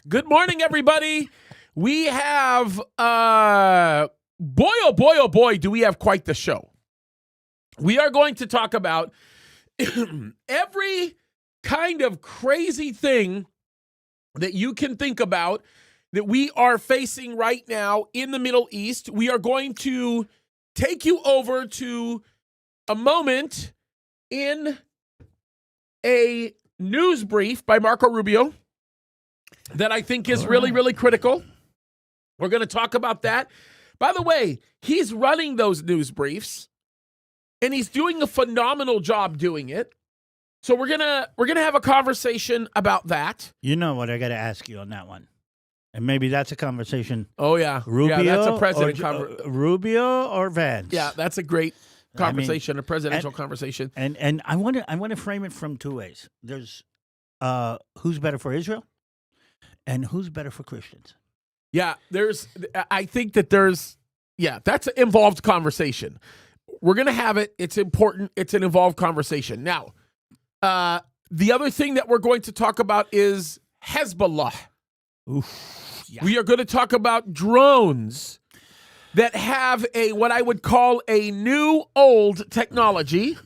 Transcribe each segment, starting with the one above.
Good morning, everybody. We have, boy, oh boy, oh boy, do we have quite the show. We are going to talk about every kind of crazy thing that you can think about that we are facing right now in the Middle East. We are going to take you over to a moment in a news brief by Marco Rubio that I think is really, really critical. We're going to talk about that. By the way, he's running those news briefs, and he's doing a phenomenal job doing it. So we're gonna have a conversation about that. You know what I got to ask you on that one, and maybe that's a conversation. Oh yeah, Rubio, yeah, that's a president Rubio or Vance. Yeah, that's a great conversation, a presidential conversation. And I want to frame it from two ways. There's who's better for Israel, and who's better for Christians. Yeah, I think that that's an involved conversation. We're going to have it. It's important. It's an involved conversation. Now, the other thing that we're going to talk about is Hezbollah. Oof, yeah. We are going to talk about drones that have what I would call a new old technology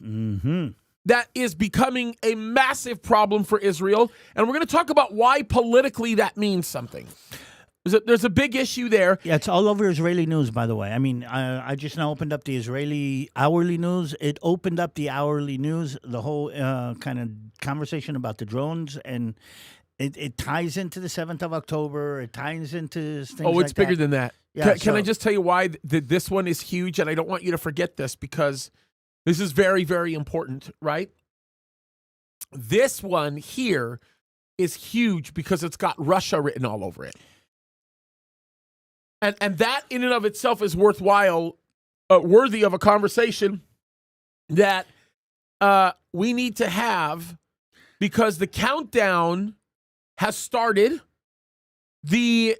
that is becoming a massive problem for Israel. And we're going to talk about why politically that means something. There's a big issue there. Yeah, it's all over Israeli news, by the way. I mean, I just now opened up the Israeli hourly news. It opened up the hourly news, the whole kind of conversation about the drones, and it ties into the 7th of October. It ties into things like that. It's bigger than that. Yeah, can I just tell you why this one is huge? And I don't want you to forget this because this is very, very important, right? This one here is huge because it's got Russia written all over it. And that in and of itself is worthwhile, worthy of a conversation that we need to have because the countdown has started. The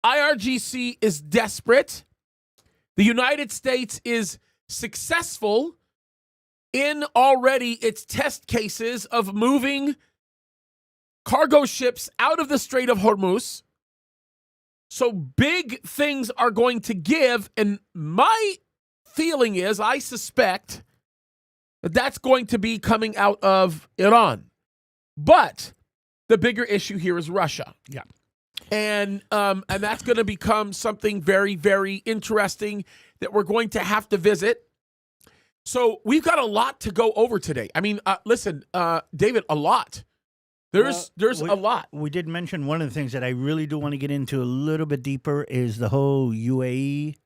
IRGC is desperate. The United States is successful in already its test cases of moving cargo ships out of the Strait of Hormuz. So big things are going to give, and my feeling is, I suspect that that's going to be coming out of Iran. But the bigger issue here is Russia. Yeah. And that's going to become something very, very interesting that we're going to have to visit. So we've got a lot to go over today. I mean, listen, David, a lot. There's a lot. We did mention one of the things that I really do want to get into a little bit deeper is the whole UAE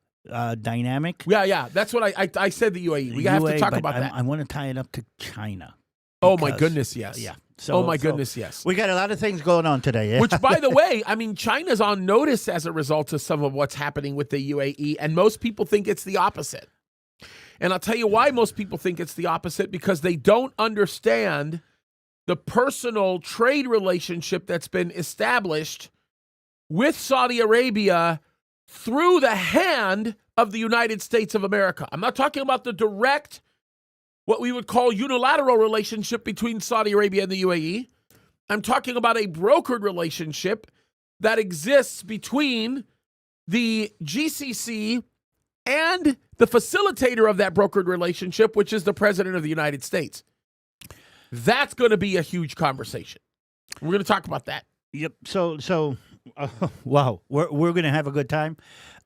dynamic. Yeah. That's what I said, the UAE. We have to talk about that. I want to tie it up to China. Oh, my goodness, yes. Yeah. Goodness, yes. We got a lot of things going on today. Yeah? Which, by the way, I mean, China's on notice as a result of some of what's happening with the UAE, and most people think it's the opposite. And I'll tell you why most people think it's the opposite, because they don't understand the personal trade relationship that's been established with Saudi Arabia through the hand of the United States of America. I'm not talking about the direct, what we would call unilateral relationship between Saudi Arabia and the UAE. I'm talking about a brokered relationship that exists between the GCC and the facilitator of that brokered relationship, which is the President of the United States. That's going to be a huge conversation. We're going to talk about that. Yep. So, wow, we're going to have a good time.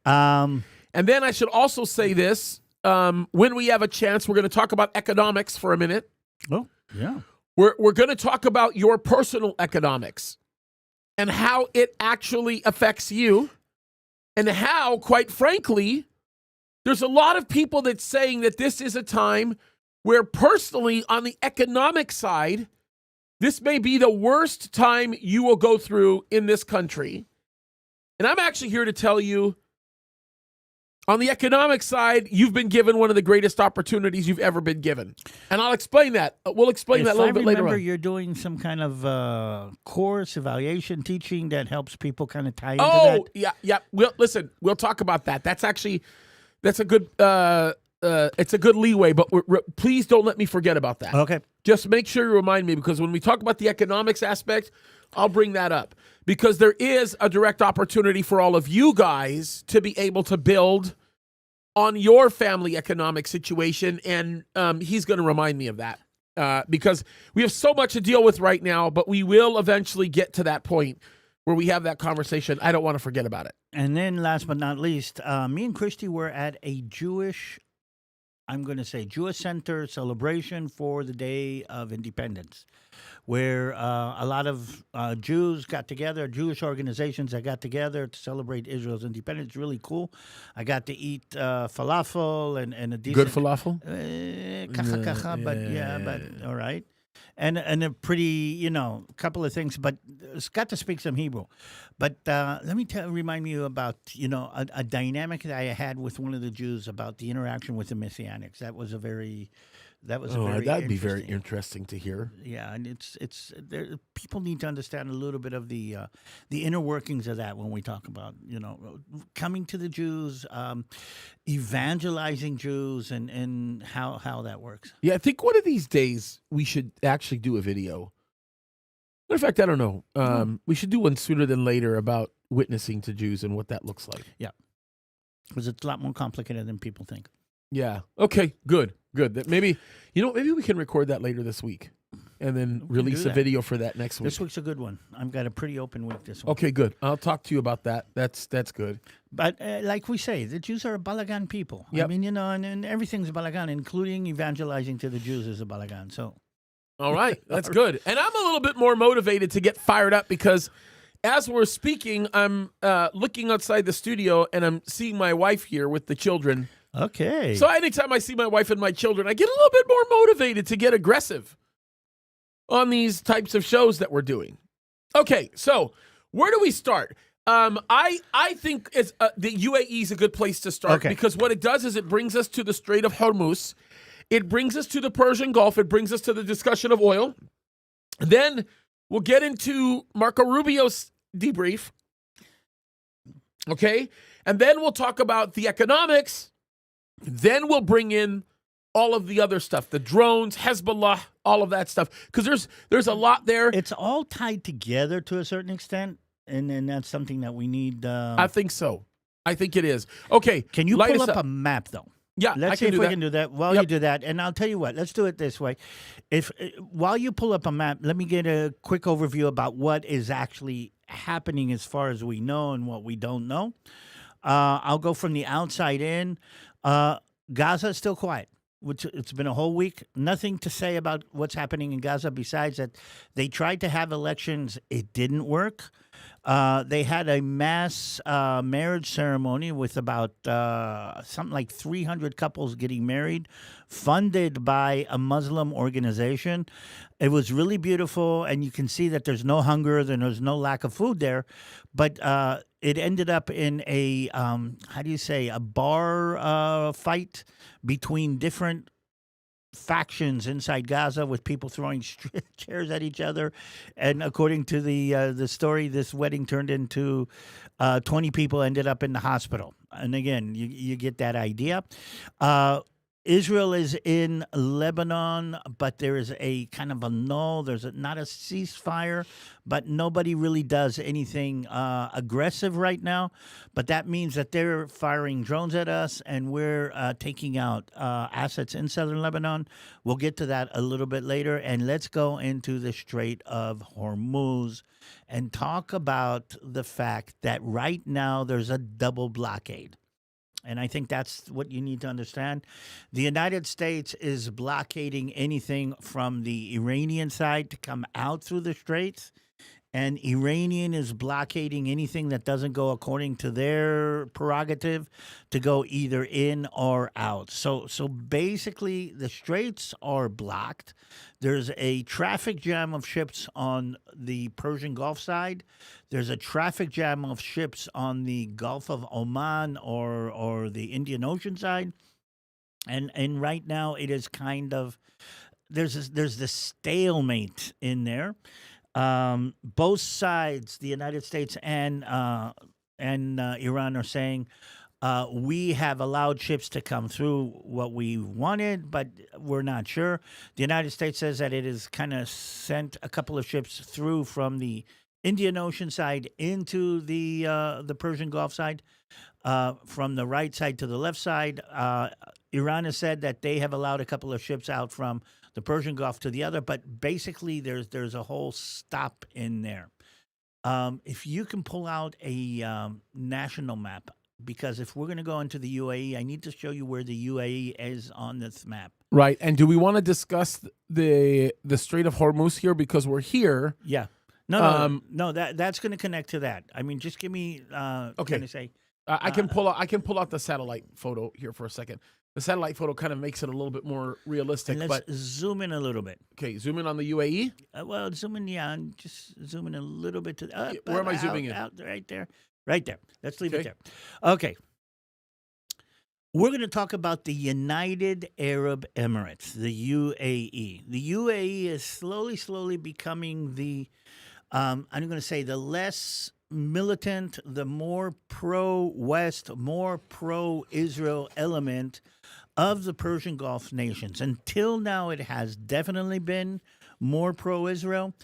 And then I should also say this: when we have a chance, we're going to talk about economics for a minute. Oh, yeah. We're going to talk about your personal economics and how it actually affects you, and how, quite frankly, there's a lot of people that's saying that this is a time where personally, on the economic side, this may be the worst time you will go through in this country. And I'm actually here to tell you, on the economic side, you've been given one of the greatest opportunities you've ever been given. And I'll explain that. We'll explain that a little bit later on. Remember, you're doing some kind of course, evaluation, teaching that helps people kind of tie into that? Oh, yeah. We'll talk about that. That's a good... it's a good leeway, but please don't let me forget about that. Okay. Just make sure you remind me, because when we talk about the economics aspect, I'll bring that up because there is a direct opportunity for all of you guys to be able to build on your family economic situation. And he's going to remind me of that because we have so much to deal with right now, but we will eventually get to that point where we have that conversation. I don't want to forget about it. And then last but not least, me and Christy were at a Jewish center celebration for the Day of Independence, where a lot of Jews got together, Jewish organizations that got together to celebrate Israel's independence. Really cool. I got to eat falafel and a decent... Good falafel? But all right. And a pretty, couple of things, but it's got to speak some Hebrew. But let me remind you about, a dynamic that I had with one of the Jews about the interaction with the Messianics. That'd be very interesting to hear. Yeah, and it's people need to understand a little bit of the inner workings of that when we talk about coming to the Jews, evangelizing Jews, and how that works. Yeah, I think one of these days we should actually do a video. In fact, I don't know. We should do one sooner than later about witnessing to Jews and what that looks like. Yeah, because it's a lot more complicated than people think. Yeah. Okay. Good. That maybe we can record that later this week, and then release a video for that next week. This week's a good one. I've got a pretty open week this week. Okay. Good. I'll talk to you about that. That's good. But like we say, the Jews are a balagan people. Yep. I mean, and everything's a balagan, including evangelizing to the Jews is a balagan. So. All right. That's good. And I'm a little bit more motivated to get fired up because as we're speaking, I'm looking outside the studio and I'm seeing my wife here with the children. Okay. So anytime I see my wife and my children, I get a little bit more motivated to get aggressive on these types of shows that we're doing. Okay, so where do we start? I think it's the UAE is a good place to start because what it does is it brings us to the Strait of Hormuz. It brings us to the Persian Gulf. It brings us to the discussion of oil. Then we'll get into Marco Rubio's debrief. Okay? And then we'll talk about the economics. Then we'll bring in all of the other stuff, the drones, Hezbollah, all of that stuff, because there's a lot there. It's all tied together to a certain extent, and then that's something that we need. I think so. I think it is. Okay. Can you pull up a map, though? Yeah, let's see if we can do that. While you do that, and I'll tell you what, let's do it this way. While you pull up a map, let me get a quick overview about what is actually happening as far as we know and what we don't know. I'll go from the outside in. Gaza is still quiet. It's been a whole week. Nothing to say about what's happening in Gaza besides that they tried to have elections. It didn't work. They had a mass marriage ceremony with about something like 300 couples getting married, funded by a Muslim organization. It was really beautiful, and you can see that there's no hunger, there's no lack of food there. But it ended up in a, a bar fight between different factions inside Gaza with people throwing chairs at each other. And according to the story, this wedding turned into 20 people ended up in the hospital. And again, you get that idea. Israel is in Lebanon, but there is a kind of a null. There's not a ceasefire, but nobody really does anything aggressive right now. But that means that they're firing drones at us, and we're taking out assets in southern Lebanon. We'll get to that a little bit later. And let's go into the Strait of Hormuz and talk about the fact that right now there's a double blockade. And I think that's what you need to understand. The United States is blockading anything from the Iranian side to come out through the straits. And Iranian is blockading anything that doesn't go according to their prerogative to go either in or out. So basically, the straits are blocked. There's a traffic jam of ships on the Persian Gulf side. There's a traffic jam of ships on the Gulf of Oman or the Indian Ocean side. And right now, it is kind of there's this stalemate in there. Both sides, the United States and Iran, are saying We have allowed ships to come through what we wanted, but we're not sure. The United States says that it has kind of sent a couple of ships through from the Indian Ocean side into the Persian Gulf side, from the right side to the left side. Iran has said that they have allowed a couple of ships out from the Persian Gulf to the other, but basically there's a whole stop in there. If you can pull out a national map, because if we're going to go into the UAE, I need to show you where the UAE is on this map. Right. And do we want to discuss the Strait of Hormuz here because we're here? Yeah. No, that's going to connect to that. I mean, just give me. Okay. Can I say? I can pull out the satellite photo here for a second. The satellite photo kind of makes it a little bit more realistic. And let's zoom in a little bit. Okay, zoom in on the UAE. Well, zoom in, and just zoom in a little bit to. Where am I zooming in? Out, right there. Let's leave it there. Okay. We're going to talk about the United Arab Emirates, the UAE. The UAE is slowly becoming the, I'm going to say, the less militant, the more pro-West, more pro-Israel element of the Persian Gulf nations. Until now, it has definitely been more pro-Israel.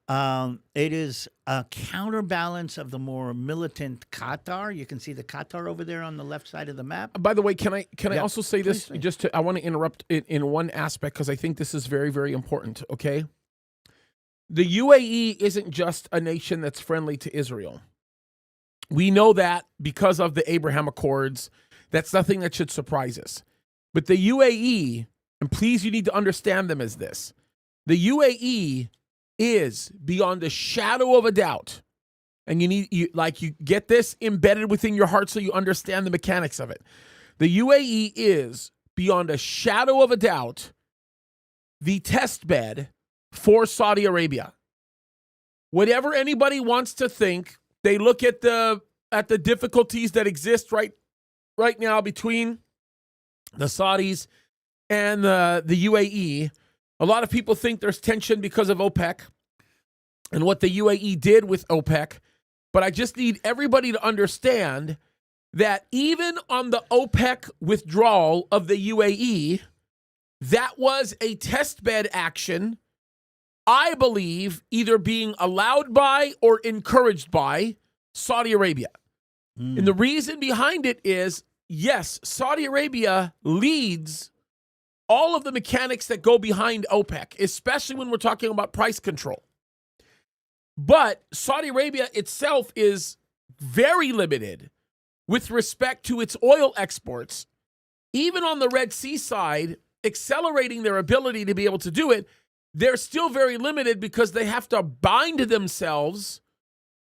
It is a counterbalance of the more militant Qatar. You can see the Qatar over there on the left side of the map. By the way, can I also say this? Please say. I want to interrupt it in one aspect because I think this is very, very important. Okay, the UAE isn't just a nation that's friendly to Israel. We know that because of the Abraham Accords. That's nothing that should surprise us. But the UAE, and please, you need to understand them as this: the UAE is beyond a shadow of a doubt, and you get this embedded within your heart so you understand the mechanics of it. The UAE is beyond a shadow of a doubt the test bed for Saudi Arabia. Whatever anybody wants to think, they look at the difficulties that exist right now between the Saudis and the UAE. A lot of people think there's tension because of OPEC and what the UAE did with OPEC. But I just need everybody to understand that even on the OPEC withdrawal of the UAE, that was a testbed action, I believe, either being allowed by or encouraged by Saudi Arabia. And the reason behind it is, yes, Saudi Arabia leads all of the mechanics that go behind OPEC, especially when we're talking about price control. But Saudi Arabia itself is very limited with respect to its oil exports. Even on the Red Sea side, accelerating their ability to be able to do it, they're still very limited because they have to bind themselves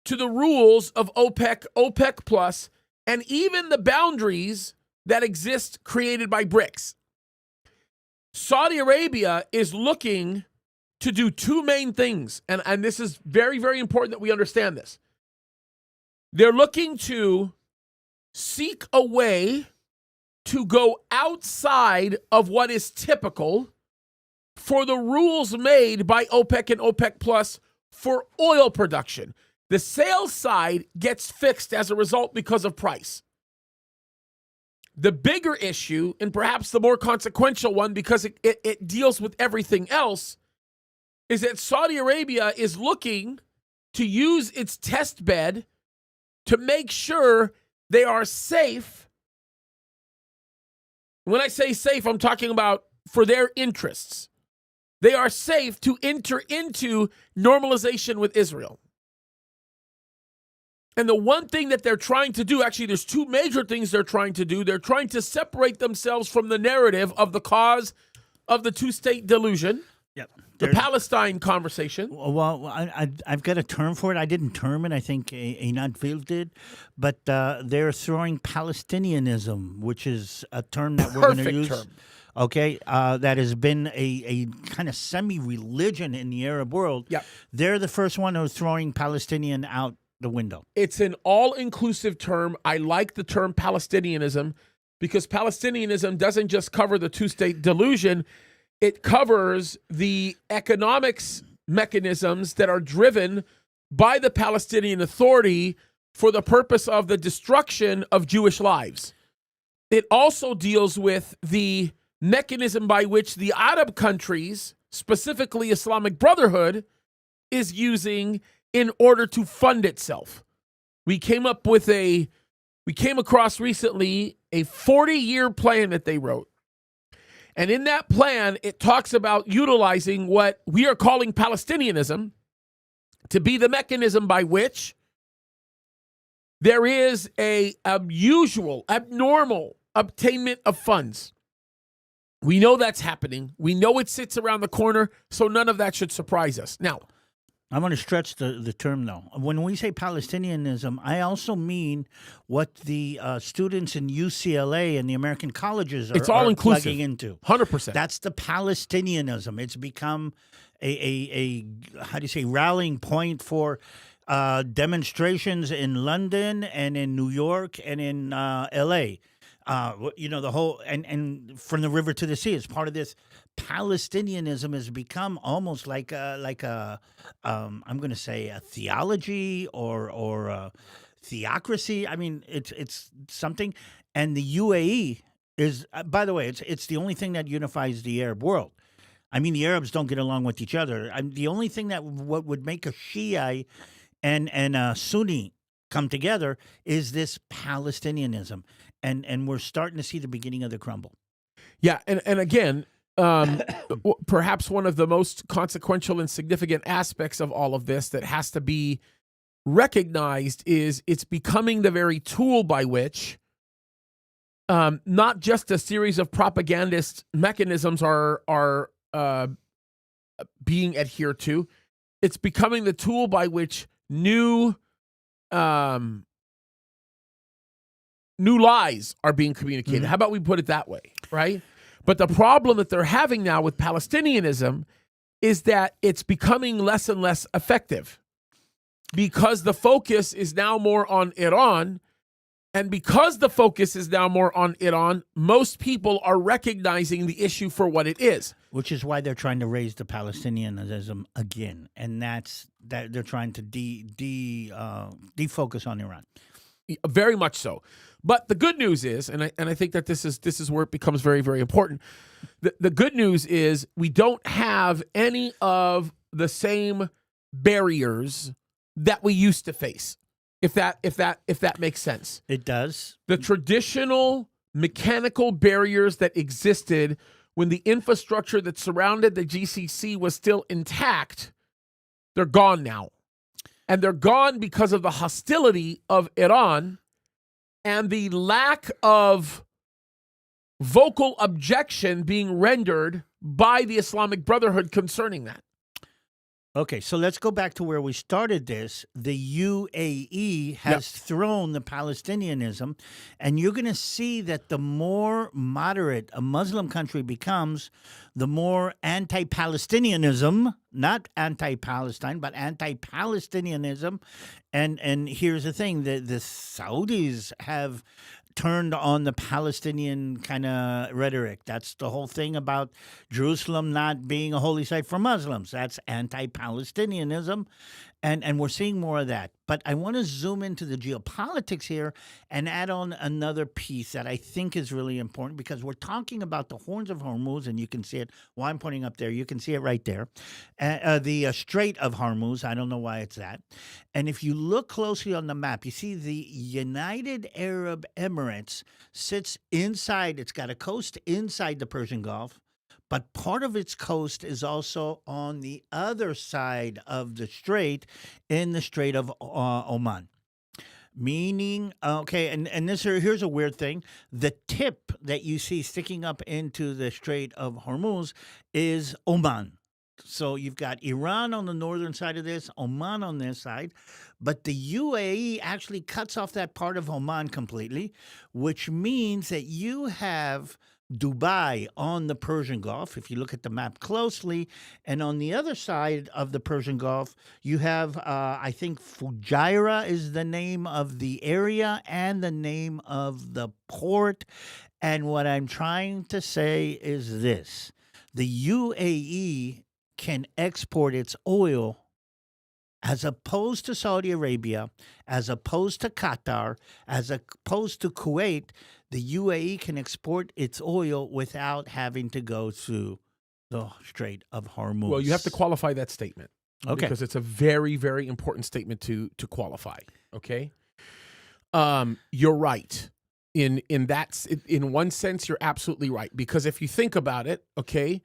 to the rules of OPEC, OPEC Plus, and even the boundaries that exist created by BRICS. Saudi Arabia is looking to do two main things, and this is very, very important that we understand this. They're looking to seek a way to go outside of what is typical for the rules made by OPEC and OPEC Plus for oil production. The sales side gets fixed as a result because of price. The bigger issue, and perhaps the more consequential one because it deals with everything else, is that Saudi Arabia is looking to use its test bed to make sure they are safe. When I say safe, I'm talking about for their interests. They are safe to enter into normalization with Israel. And the one thing that they're trying to do, actually, there's two major things they're trying to do. They're trying to separate themselves from the narrative of the cause of the two-state delusion. Yep. The Palestine conversation. Well, I've got a term for it. I didn't term it. I think Einat Vil did. But they're throwing Palestinianism, which is a term that we're going to use. Perfect term. Okay, that has been a kind of semi-religion in the Arab world. Yep. They're the first one who's throwing Palestinian out the window. It's an all-inclusive term. I like the term Palestinianism because Palestinianism doesn't just cover the two-state delusion. It covers the economics mechanisms that are driven by the Palestinian Authority for the purpose of the destruction of Jewish lives. it also deals with the mechanism by which the Arab countries, specifically Islamic Brotherhood, is using in order to fund itself. We came across recently a 40-year plan that they wrote. And in that plan, it talks about utilizing what we are calling Palestinianism to be the mechanism by which there is a abnormal obtainment of funds. We know that's happening. We know it sits around the corner, so none of that should surprise us. Now, I'm going to stretch the term, though. When we say Palestinianism, I also mean what the students in UCLA and the American colleges it's all are inclusive. plugging into. 100%. That's the Palestinianism. It's become a how do you say, rallying point for demonstrations in London and in New York and in L.A. The whole and from the river to the sea is part of this. Palestinianism has become almost like a I'm going to say a theology or a theocracy. I mean, it's something. And the UAE is, by the way, it's the only thing that unifies the Arab world. I mean, the Arabs don't get along with each other. The only thing that what would make a Shia and a Sunni come together is this Palestinianism, and we're starting to see the beginning of the crumble. Yeah, and again, perhaps one of the most consequential and significant aspects of all of this that has to be recognized is it's becoming the very tool by which not just a series of propagandist mechanisms are being adhered to. It's becoming the tool by which new lies are being communicated. How about we put it that way, right? But the problem that they're having now with Palestinianism is that it's becoming less and less effective because the focus is now more on Iran. And because the focus is now more on Iran, most people are recognizing the issue for what it is. Which is why they're trying to raise the Palestinianism again. And that's that they're trying to defocus on Iran. Very much so. But the good news is, and I think that this is where it becomes very, very important. The good news is we don't have any of the same barriers that we used to face. If that makes sense. It does. The traditional mechanical barriers that existed when the infrastructure that surrounded the GCC was still intact, they're gone now. And they're gone because of the hostility of Iran and the lack of vocal objection being rendered by the Islamic Brotherhood concerning that. Okay, so let's go back to where we started this. The UAE has thrown the Palestinianism, and you're going to see that the more moderate a Muslim country becomes, the more anti-Palestinianism, not anti-Palestine, but anti-Palestinianism. And here's the thing, the Saudis have turned on the Palestinian kind of rhetoric. That's the whole thing about Jerusalem not being a holy site for Muslims. That's anti-Palestinianism, and we're seeing more of that. But I want to zoom into the geopolitics here and add on another piece that I think is really important because we're talking about the Horns of Hormuz, and you can see it. Well, I'm pointing up there. You can see it right there. The Strait of Hormuz. I don't know why it's that. And if you look closely on the map, you see the United Arab Emirates sits inside. It's got a coast inside the Persian Gulf. But part of its coast is also on the other side of the strait, in the Strait of Oman. Meaning, okay, and here's a weird thing. The tip that you see sticking up into the Strait of Hormuz is Oman. So you've got Iran on the northern side of this, Oman on this side, but the UAE actually cuts off that part of Oman completely, which means that you have Dubai on the Persian Gulf, if you look at the map closely, and on the other side of the Persian Gulf, you have, I think Fujairah is the name of the area and the name of the port. And what I'm trying to say is this. The UAE can export its oil as opposed to Saudi Arabia, as opposed to Qatar, as opposed to Kuwait. the UAE can export its oil without having to go through the Strait of Hormuz. Well, you have to qualify that statement. Okay. Because it's a very, very important statement to qualify. Okay. You're right. In one sense, you're absolutely right. Because if you think about it, okay,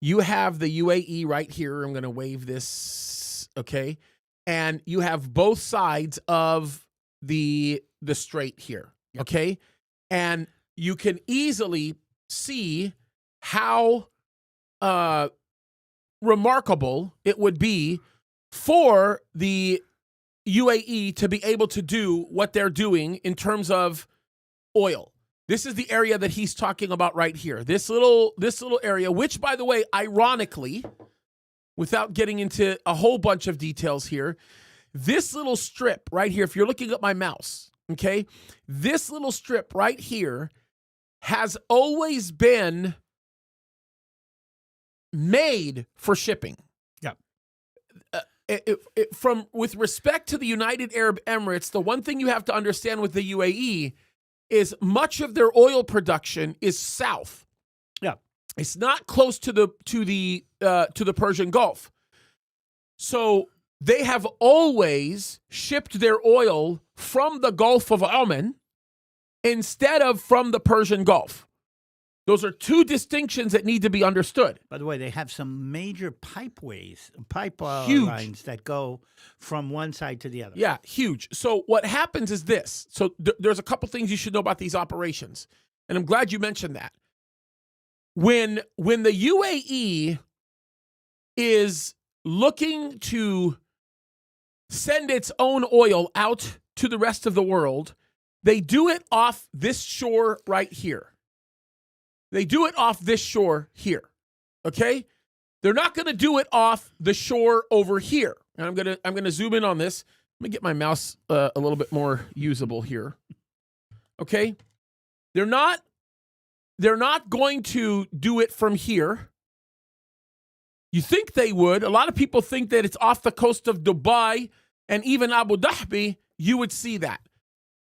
you have the UAE right here. I'm going to wave this. Okay. And you have both sides of the strait here. Yep. Okay. And you can easily see how remarkable it would be for the UAE to be able to do what they're doing in terms of oil. This is the area that he's talking about right here. This little area, which, by the way, ironically, without getting into a whole bunch of details here, this little strip right here, if you're looking at my mouse, okay, this little strip right here has always been made for shipping. Yeah. With respect to the United Arab Emirates, the one thing you have to understand with the UAE is much of their oil production is south. Yeah. It's not close to the Persian Gulf. So they have always shipped their oil from the Gulf of Oman instead of from the Persian Gulf. Those are two distinctions that need to be understood. By the way, they have some major pipe Huge. lines that go from one side to the other. Yeah, huge. So what happens is this. So there's a couple things you should know about these operations. And I'm glad you mentioned that. When the UAE is looking to send its own oil out to the rest of the world, they do it off this shore right here. They do it off this shore here, okay? They're not going to do it off the shore over here. And I'm gonna zoom in on this. Let me get my mouse a little bit more usable here, okay? They're not going to do it from here. You think they would. A lot of people think that it's off the coast of Dubai and even Abu Dhabi. You would see that.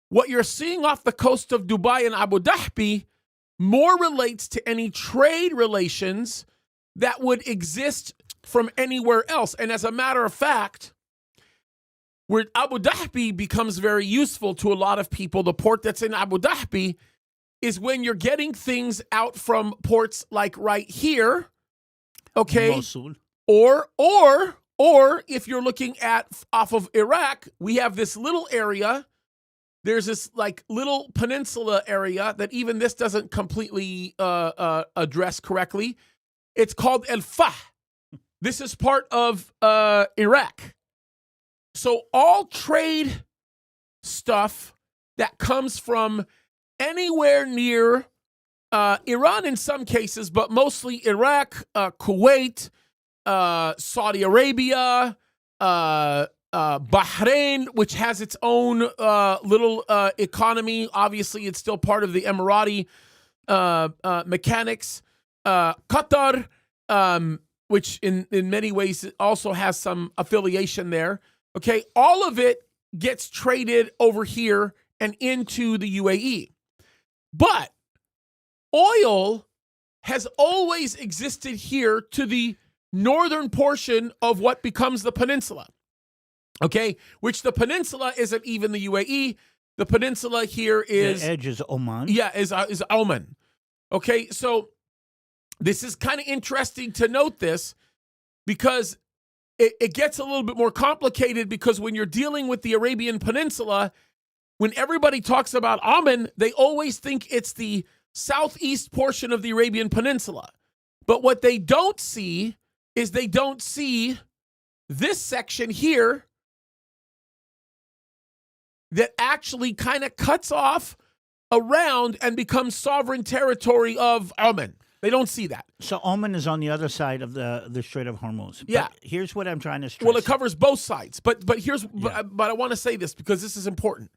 What you're seeing off the coast of Dubai and Abu Dhabi more relates to any trade relations that would exist from anywhere else. And as a matter of fact, where Abu Dhabi becomes very useful to a lot of people, the port that's in Abu Dhabi, is when you're getting things out from ports like right here, okay? Mosul. Or if you're looking at off of Iraq, we have this little area. There's this like little peninsula area that even this doesn't completely address correctly. It's called El Fah. This is part of Iraq. So all trade stuff that comes from anywhere near Iran in some cases, but mostly Iraq, Kuwait, Saudi Arabia, Bahrain, which has its own little economy. Obviously, it's still part of the Emirati mechanics. Qatar, which in many ways also has some affiliation there. Okay, all of it gets traded over here and into the UAE. But oil has always existed here to the northern portion of what becomes the peninsula. Okay, which the peninsula isn't even the UAE. The peninsula here is... The edge is Oman. Yeah, is Oman. Okay, so this is kind of interesting to note this because it gets a little bit more complicated because when you're dealing with the Arabian Peninsula, when everybody talks about Oman, they always think it's the southeast portion of the Arabian Peninsula. But what they don't see is they don't see this section here that actually kind of cuts off around and becomes sovereign territory of Oman. They don't see that. So Oman is on the other side of the Strait of Hormuz. But Yeah. here's what I'm trying to stress. Well, it covers both sides. But I want to say this because this is important.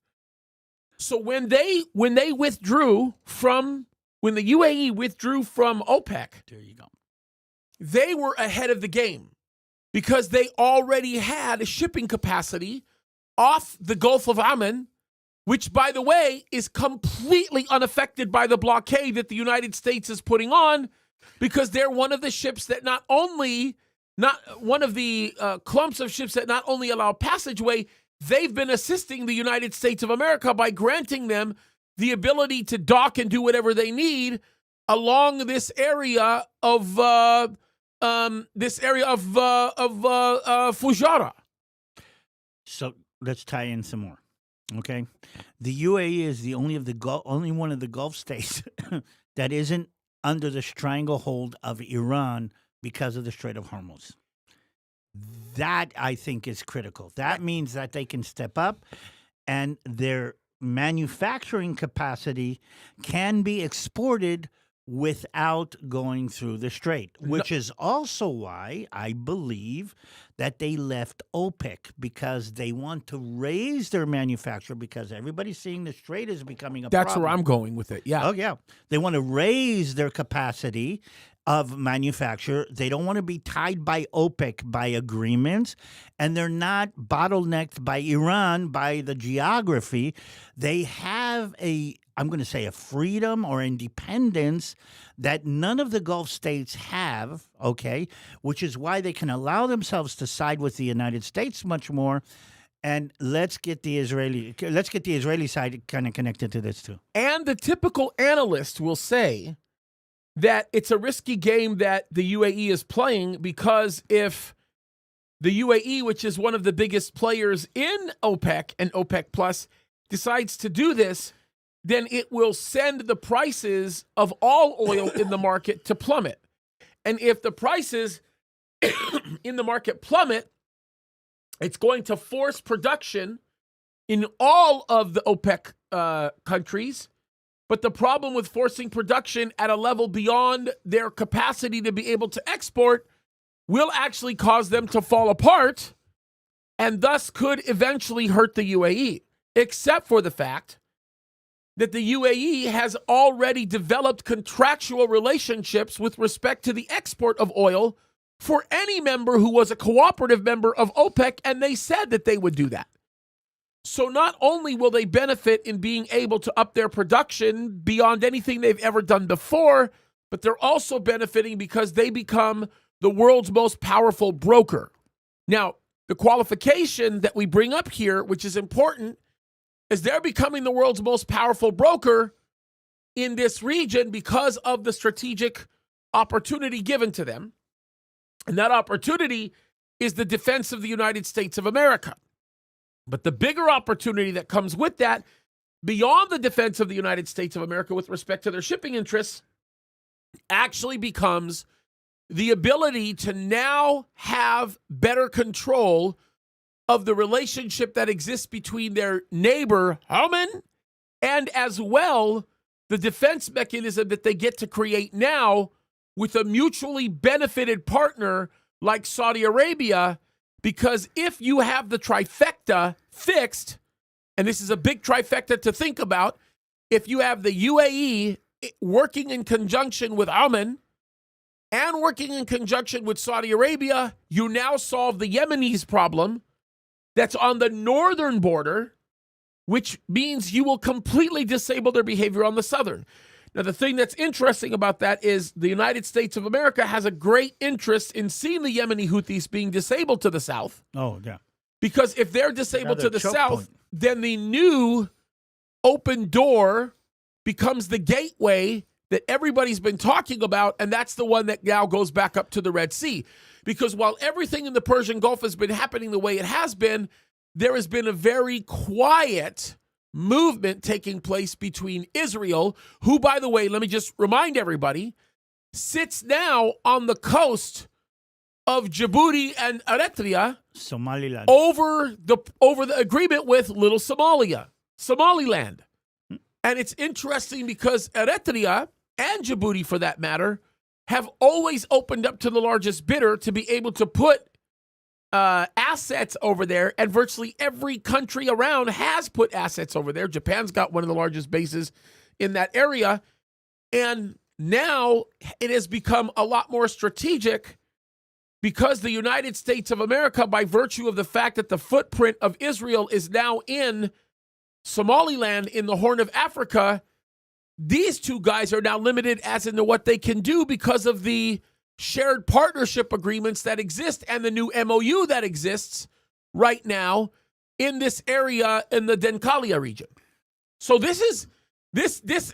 So when the UAE withdrew from OPEC, There you go. they were ahead of the game because they already had a shipping capacity off the Gulf of Oman which, by the way, is completely unaffected by the blockade that the United States is putting on, because they're one of the ships that not one of the clumps of ships that not only allow passageway, they've been assisting the United States of America by granting them the ability to dock and do whatever they need along this area of Fujairah. So let's tie in some more. Okay, the UAE is the only one of the Gulf states that isn't under the stranglehold of Iran because of the Strait of Hormuz. That, I think, is critical. That means that they can step up, and their manufacturing capacity can be exported without going through the strait, which is also why I believe that they left OPEC, because they want to raise their manufacture, because everybody's seeing the strait is becoming a problem. That's where I'm going with it, yeah. Oh, yeah. They want to raise their capacity of manufacture. They don't want to be tied by OPEC by agreements, and they're not bottlenecked by Iran by the geography. They have I'm going to say a freedom or independence that none of the Gulf states have, okay, which is why they can allow themselves to side with the United States much more. And let's get the Israeli side kind of connected to this too. And the typical analyst will say that it's a risky game that the UAE is playing, because if the UAE, which is one of the biggest players in OPEC and OPEC Plus, decides to do this, then it will send the prices of all oil in the market to plummet. And if the prices in the market plummet, it's going to force production in all of the OPEC countries. But the problem with forcing production at a level beyond their capacity to be able to export will actually cause them to fall apart, and thus could eventually hurt the UAE, except for the fact that the UAE has already developed contractual relationships with respect to the export of oil for any member who was a cooperative member of OPEC, and they said that they would do that. So not only will they benefit in being able to up their production beyond anything they've ever done before, but they're also benefiting because they become the world's most powerful broker. Now, the qualification that we bring up here, which is important, is they're becoming the world's most powerful broker in this region because of the strategic opportunity given to them. And that opportunity is the defense of the United States of America. But the bigger opportunity that comes with that, beyond the defense of the United States of America with respect to their shipping interests, actually becomes the ability to now have better control of the relationship that exists between their neighbor, Oman, and as well the defense mechanism that they get to create now with a mutually benefited partner like Saudi Arabia. Because if you have the trifecta fixed, and this is a big trifecta to think about, if you have the UAE working in conjunction with Oman and working in conjunction with Saudi Arabia, you now solve the Yemenis problem that's on the northern border, which means you will completely disable their behavior on the southern. Now, the thing that's interesting about that is the United States of America has a great interest in seeing the Yemeni Houthis being disabled to the south. Oh, yeah. Because if they're disabled to the south, point. then the new open door becomes the gateway that everybody's been talking about, and that's the one that now goes back up to the Red Sea. Because while everything in the Persian Gulf has been happening the way it has been, there has been a very quiet movement taking place between Israel, who, by the way, let me just remind everybody, sits now on the coast of Djibouti and Eritrea, Somaliland, over the agreement with Little Somaliland. And it's interesting because Eritrea, and Djibouti for that matter, have always opened up to the largest bidder to be able to put assets over there, and virtually every country around has put assets over there. Japan's got one of the largest bases in that area, and now it has become a lot more strategic because the United States of America, by virtue of the fact that the footprint of Israel is now in Somaliland in the Horn of Africa, these two guys are now limited as into what they can do because of the shared partnership agreements that exist and the new MOU that exists right now in this area in the Denkalia region. So this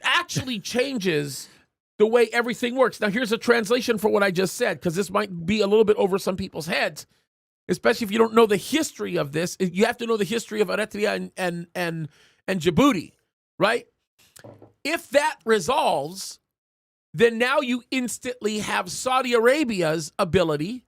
actually changes the way everything works. Now, here's a translation for what I just said, because this might be a little bit over some people's heads, especially if you don't know the history of this. You have to know the history of Eritrea and Djibouti, right? If that resolves, then now you instantly have Saudi Arabia's ability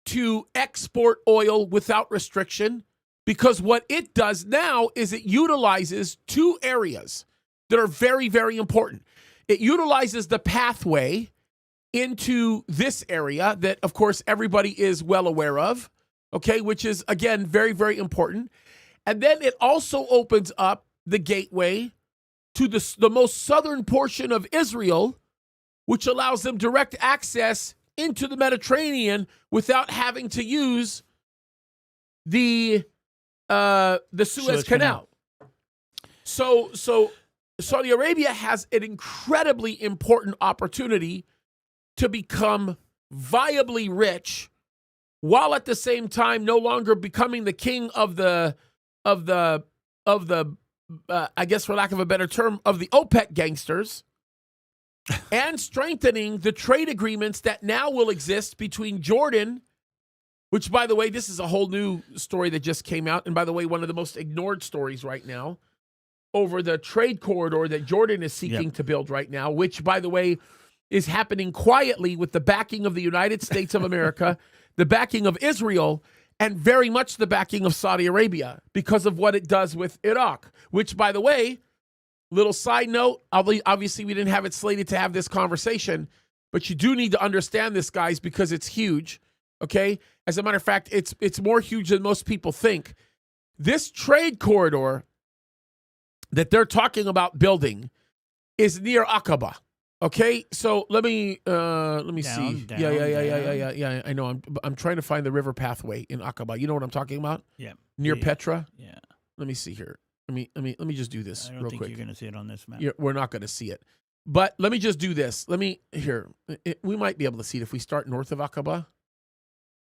to export oil without restriction, because what it does now is it utilizes two areas that are very, very important. It utilizes the pathway into this area that, of course, everybody is well aware of, okay, which is, again, very, very important. And then it also opens up the gateway to the most southern portion of Israel, which allows them direct access into the Mediterranean without having to use the Suez Canal. So Saudi Arabia has an incredibly important opportunity to become viably rich, while at the same time no longer becoming the king of the I guess, for lack of a better term, of the OPEC gangsters, and strengthening the trade agreements that now will exist between Jordan, which, by the way, this is a whole new story that just came out, and by the way, one of the most ignored stories right now, over the trade corridor that Jordan is seeking to build right now, which, by the way, is happening quietly with the backing of the United States of America, the backing of Israel, and very much the backing of Saudi Arabia because of what it does with Iraq, which, by the way, little side note, obviously we didn't have it slated to have this conversation, but you do need to understand this, guys, because it's huge, okay? As a matter of fact, it's more huge than most people think. This trade corridor that they're talking about building is near Aqaba. Okay, so let me see. Yeah. I know. I'm trying to find the river pathway in Aqaba. You know what I'm talking about? Yeah. Near Petra. Yeah. Let me see here. Let me just do this real quick. I don't think you're going to see it on this map. We're not going to see it. But let me just do this. We might be able to see it if we start north of Aqaba.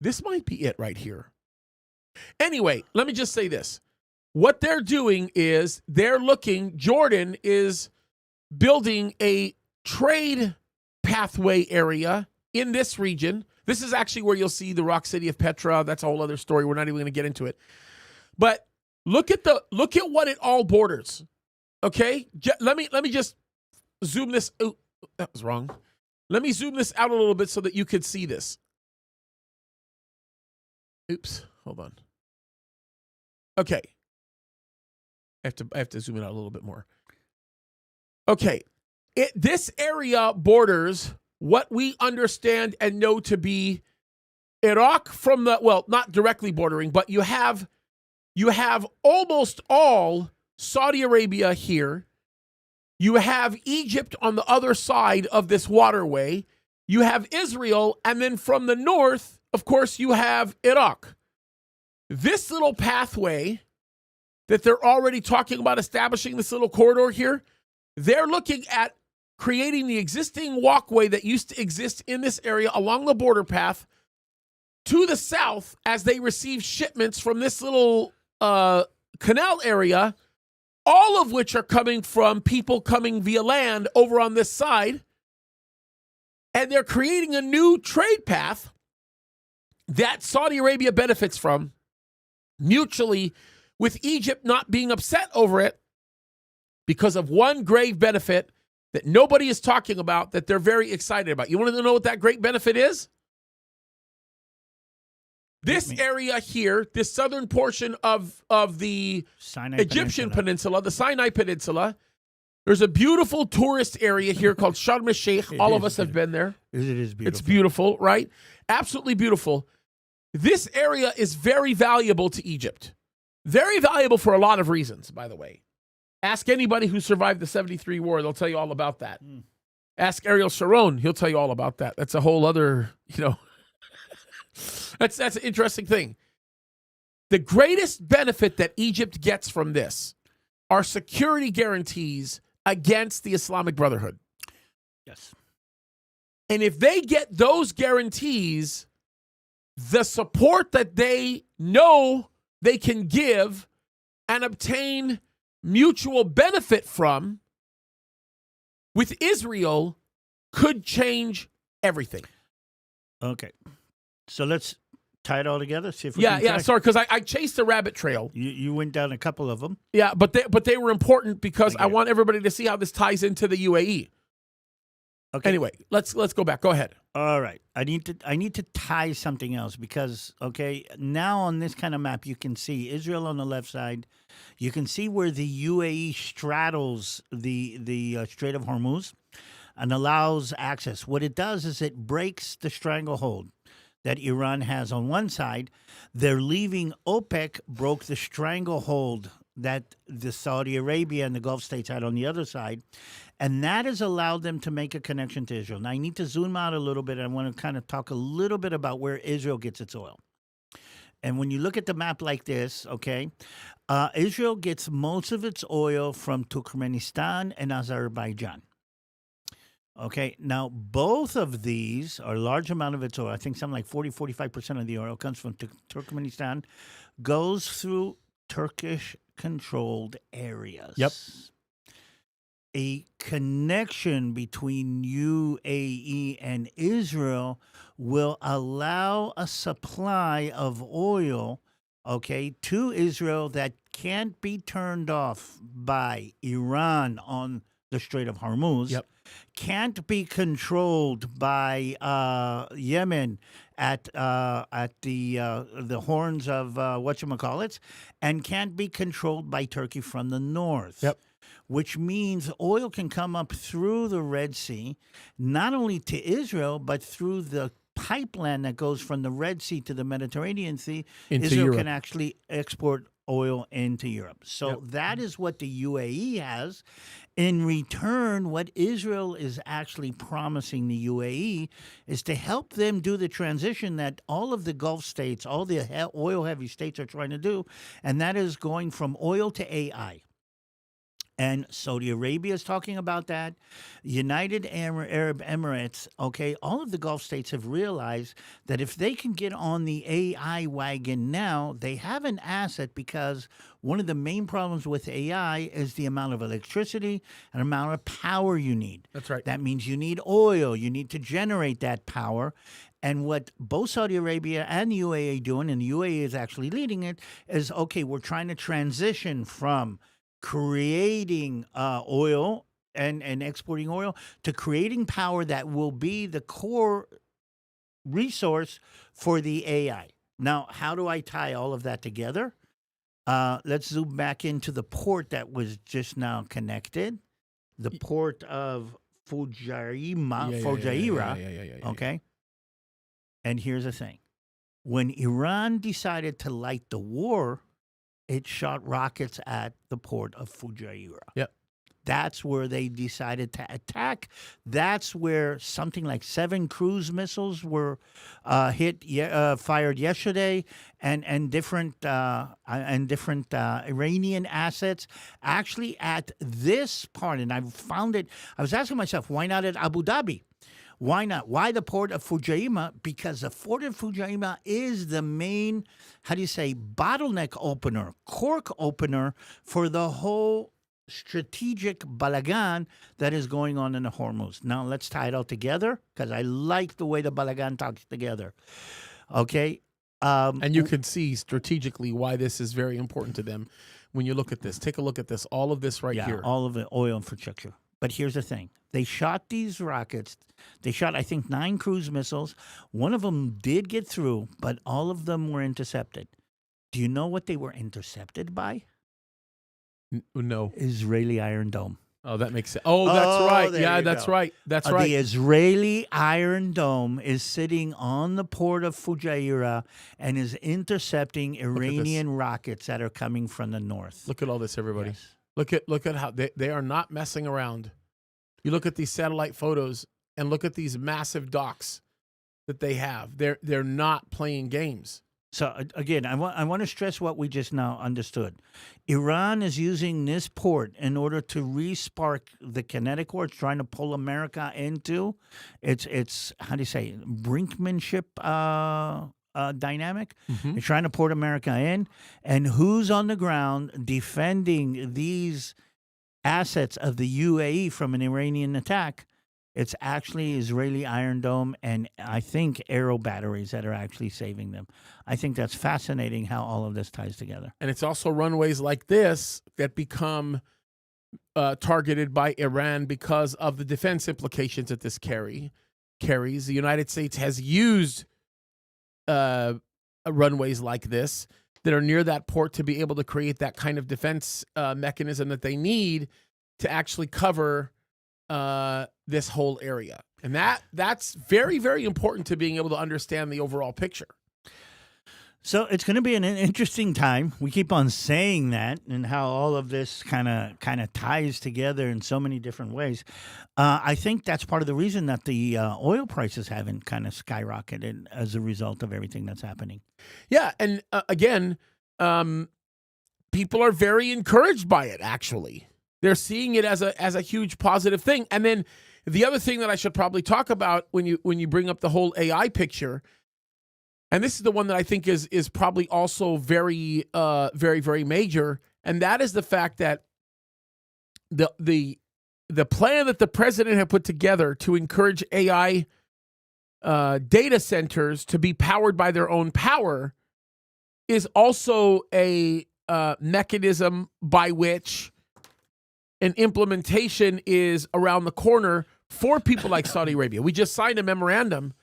This might be it right here. Anyway, let me just say this. What they're doing is Jordan is building a trade pathway area in this region. This is actually where you'll see the rock city of Petra. That's a whole other story. We're not even going to get into it. But look at what it all borders. Okay? Let me just zoom this. Oh, that was wrong. Let me zoom this out a little bit so that you could see this. Oops. Hold on. Okay. I have to zoom it out a little bit more. Okay. This area borders what we understand and know to be Iraq from not directly bordering, but you have almost all Saudi Arabia here. You have Egypt on the other side of this waterway. You have Israel, and then from the north, of course, you have Iraq. This little pathway that they're already talking about establishing, this little corridor here, they're looking at creating the existing walkway that used to exist in this area along the border path to the south as they receive shipments from this little canal area, all of which are coming from people coming via land over on this side. And they're creating a new trade path that Saudi Arabia benefits from mutually, with Egypt not being upset over it because of one grave benefit that nobody is talking about that they're very excited about. You want to know what that great benefit is? This area here, this southern portion of the Egyptian Peninsula, the Sinai Peninsula, there's a beautiful tourist area here called Sharm el-Sheikh. All of us have been there. It is beautiful. It's beautiful, right? Absolutely beautiful. This area is very valuable to Egypt. Very valuable for a lot of reasons, by the way. Ask anybody who survived the 73 war. They'll tell you all about that. Ask Ariel Sharon. He'll tell you all about that. That's a whole other, that's an interesting thing. The greatest benefit that Egypt gets from this are security guarantees against the Islamic Brotherhood. Yes. And if they get those guarantees, the support that they know they can give and obtain mutual benefit from with Israel could change everything. Okay. So let's tie it all together. See if we can Sorry, because I chased a rabbit trail. You went down a couple of them. Yeah, but they were important because I want everybody to see how this ties into the UAE. Okay. Anyway, let's go back. Go ahead. All right. I need to tie something else because now on this kind of map you can see Israel on the left side. You can see where the UAE straddles the Strait of Hormuz and allows access. What it does is it breaks the stranglehold that Iran has on one side. They're leaving OPEC broke the stranglehold that the Saudi Arabia and the Gulf states had on the other side. And that has allowed them to make a connection to Israel. Now, I need to zoom out a little bit. I want to kind of talk a little bit about where Israel gets its oil. And when you look at the map like this, Israel gets most of its oil from Turkmenistan and Azerbaijan. Okay, now both of these are a large amount of its oil. I think something like 45% of the oil comes from Turkmenistan, goes through Turkish-controlled areas. Yep. A connection between UAE and Israel will allow a supply of oil, to Israel that can't be turned off by Iran on the Strait of Hormuz. Yep. Can't be controlled by Yemen at the horns of whatchamacallits, and can't be controlled by Turkey from the north. Yep. Which means oil can come up through the Red Sea, not only to Israel, but through the pipeline that goes from the Red Sea to the Mediterranean Sea. Into Israel Europe. can actually export oil into Europe. So that is what the UAE has. In return, what Israel is actually promising the UAE is to help them do the transition that all of the Gulf states, all the oil-heavy states are trying to do, and that is going from oil to AI. And Saudi Arabia is talking about that. United Arab Emirates, all of the Gulf states have realized that if they can get on the AI wagon now, they have an asset, because one of the main problems with AI is the amount of electricity and amount of power you need. That's right. That means you need oil. You need to generate that power. And what both Saudi Arabia and the UAE are doing, and the UAE is actually leading it, is, we're trying to transition from creating oil and exporting oil to creating power that will be the core resource for the AI. Now, how do I tie all of that together? Let's zoom back into the port that was just now connected, the port of Fujairah. Okay. And here's the thing. When Iran decided to light the war, it shot rockets at the port of Fujairah. Yep. That's where they decided to attack. That's where something like 7 cruise missiles were fired yesterday, and different Iranian assets actually at this part. And I found it. I was asking myself, why not at Abu Dhabi? Why not? Why the port of Fujairah? Because the port of Fujairah is the main, bottleneck opener, cork opener for the whole strategic balagan that is going on in the Hormuz. Now, let's tie it all together, because I like the way the balagan talks together. Okay? And you can see strategically why this is very important to them when you look at this. Take a look at this. All of this right here. All of the oil infrastructure. But here's the thing. They shot these rockets. They shot, I think, 9 cruise missiles. One of them did get through, but all of them were intercepted. Do you know what they were intercepted by? No. Israeli Iron Dome. Oh, that makes sense. Oh, that's right. There Yeah, you that's go. right. That's right. The Israeli Iron Dome is sitting on the port of Fujairah and is intercepting Iranian rockets that are coming from the north. Look at all this, everybody. Yes. Look at how they are not messing around. You look at these satellite photos and look at these massive docks that they have. They're not playing games. So again, I want to stress what we just now understood. Iran is using this port in order to re-spark the kinetic war. It's trying to pull America into it's how do you say brinkmanship dynamic. Mhm. They're trying to port America in, and who's on the ground defending these assets of the UAE from an Iranian attack? It's actually Israeli Iron Dome and I think aero batteries that are actually saving them. I think that's fascinating how all of this ties together. And it's also runways like this that become targeted by Iran because of the defense implications that this carries. The United States has used runways like this that are near that port to be able to create that kind of defense mechanism that they need to actually cover this whole area. And that's very, very important to being able to understand the overall picture. So it's going to be an interesting time. We keep on saying that and how all of this kind of ties together in so many different ways. I think that's part of the reason that the oil prices haven't kind of skyrocketed as a result of everything that's happening. Yeah, and again, people are very encouraged by it. Actually, they're seeing it as a huge positive thing. And then the other thing that I should probably talk about when you bring up the whole AI picture. And this is the one that I think is probably also very, very, very major, and that is the fact that the plan that the president had put together to encourage AI data centers to be powered by their own power is also a mechanism by which an implementation is around the corner for people like Saudi Arabia. We just signed a memorandum.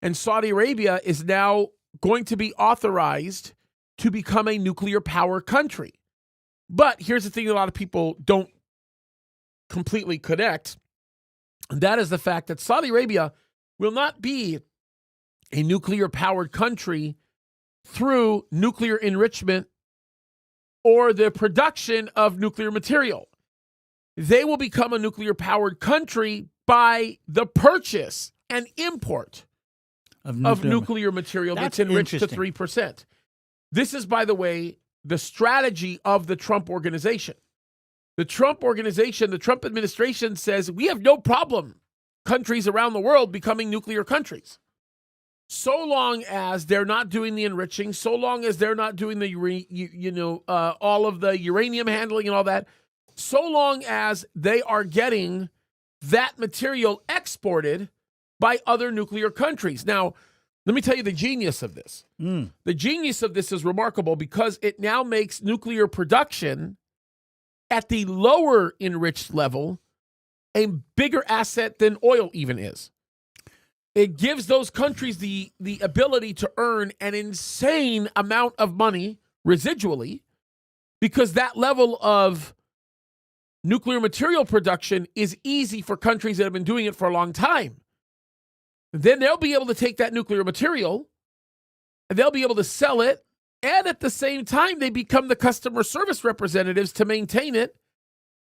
And Saudi Arabia is now going to be authorized to become a nuclear power country. But here's the thing that a lot of people don't completely connect. And that is the fact that Saudi Arabia will not be a nuclear powered country through nuclear enrichment or the production of nuclear material. They will become a nuclear powered country by the purchase and import of nuclear material that's enriched to 3%. This is, by the way, the strategy of the Trump organization. The Trump organization, the Trump administration says, we have no problem countries around the world becoming nuclear countries. So long as they're not doing the enriching, so long as they're not doing the, all of the uranium handling and all that, so long as they are getting that material exported by other nuclear countries. Now, let me tell you the genius of this. The genius of this is remarkable because it now makes nuclear production at the lower enriched level a bigger asset than oil even is. It gives those countries the ability to earn an insane amount of money residually because that level of nuclear material production is easy for countries that have been doing it for a long time. Then they'll be able to take that nuclear material and they'll be able to sell it. And at the same time, they become the customer service representatives to maintain it.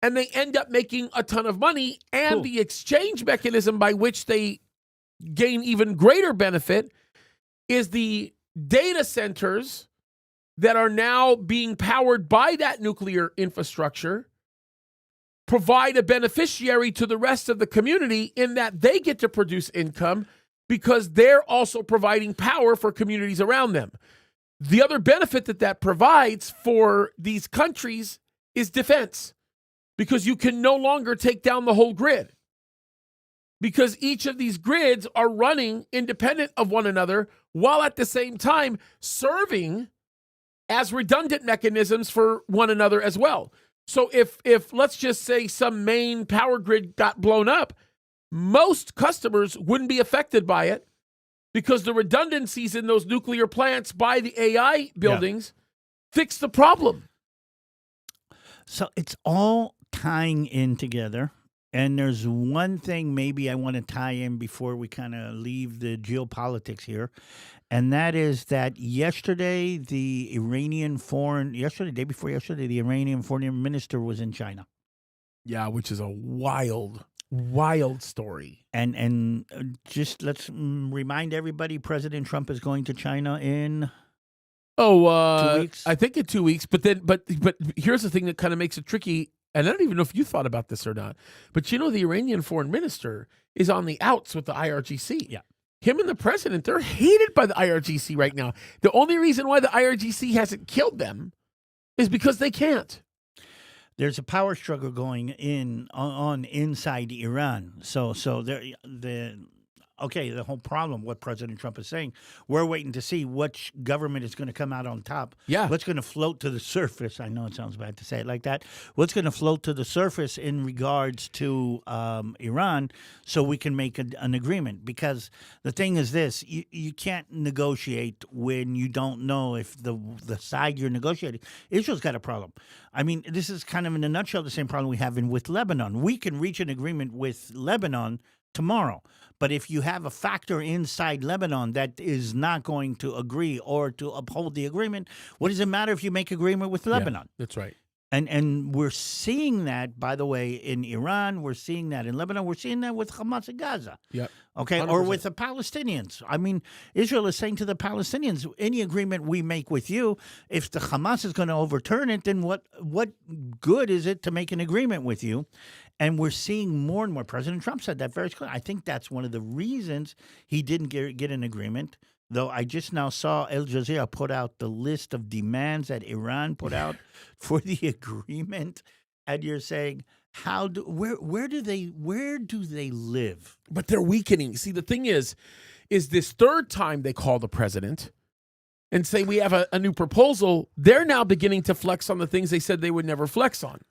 And they end up making a ton of money. And the exchange mechanism by which they gain even greater benefit is the data centers that are now being powered by that nuclear infrastructure provide a beneficiary to the rest of the community in that they get to produce income because they're also providing power for communities around them. The other benefit that provides for these countries is defense because you can no longer take down the whole grid because each of these grids are running independent of one another while at the same time serving as redundant mechanisms for one another as well. So if let's just say some main power grid got blown up, most customers wouldn't be affected by it because the redundancies in those nuclear plants by the AI buildings fix the problem. So it's all tying in together. And there's one thing maybe I want to tie in before we kind of leave the geopolitics here. And that is that yesterday, the Iranian foreign minister was in China. Yeah, which is a wild story. And just let's remind everybody, President Trump is going to China in Oh, 2 weeks? I think in 2 weeks. But here's the thing that kind of makes it tricky. And I don't even know if you thought about this or not. But the Iranian foreign minister is on the outs with the IRGC. Yeah. Him and the president, they're hated by the IRGC right now. The only reason why the IRGC hasn't killed them is because they can't. There's a power struggle going on inside Iran. So the whole problem, what President Trump is saying, we're waiting to see which government is going to come out on top. Yeah. What's going to float to the surface. I know it sounds bad to say it like that. What's going to float to the surface in regards to Iran so we can make an agreement? Because the thing is this, you can't negotiate when you don't know if the side you're negotiating, Israel's got a problem. I mean, this is kind of in a nutshell the same problem we have with Lebanon. We can reach an agreement with Lebanon tomorrow. But if you have a factor inside Lebanon that is not going to agree or to uphold the agreement, what does it matter if you make agreement with Lebanon? Yeah, that's right. And we're seeing that, by the way, in Iran. We're seeing that in Lebanon. We're seeing that with Hamas in Gaza. Yep. Okay, 100%. or with the Palestinians. I mean, Israel is saying to the Palestinians, any agreement we make with you, if the Hamas is going to overturn it, then what good is it to make an agreement with you? And we're seeing more and more. President Trump said that very clearly. I think that's one of the reasons he didn't get an agreement. Though I just now saw Al Jazeera put out the list of demands that Iran put out for the agreement, and you're saying, where do they live? But they're weakening. See, the thing is this third time they call the president and say we have a new proposal. They're now beginning to flex on the things they said they would never flex on.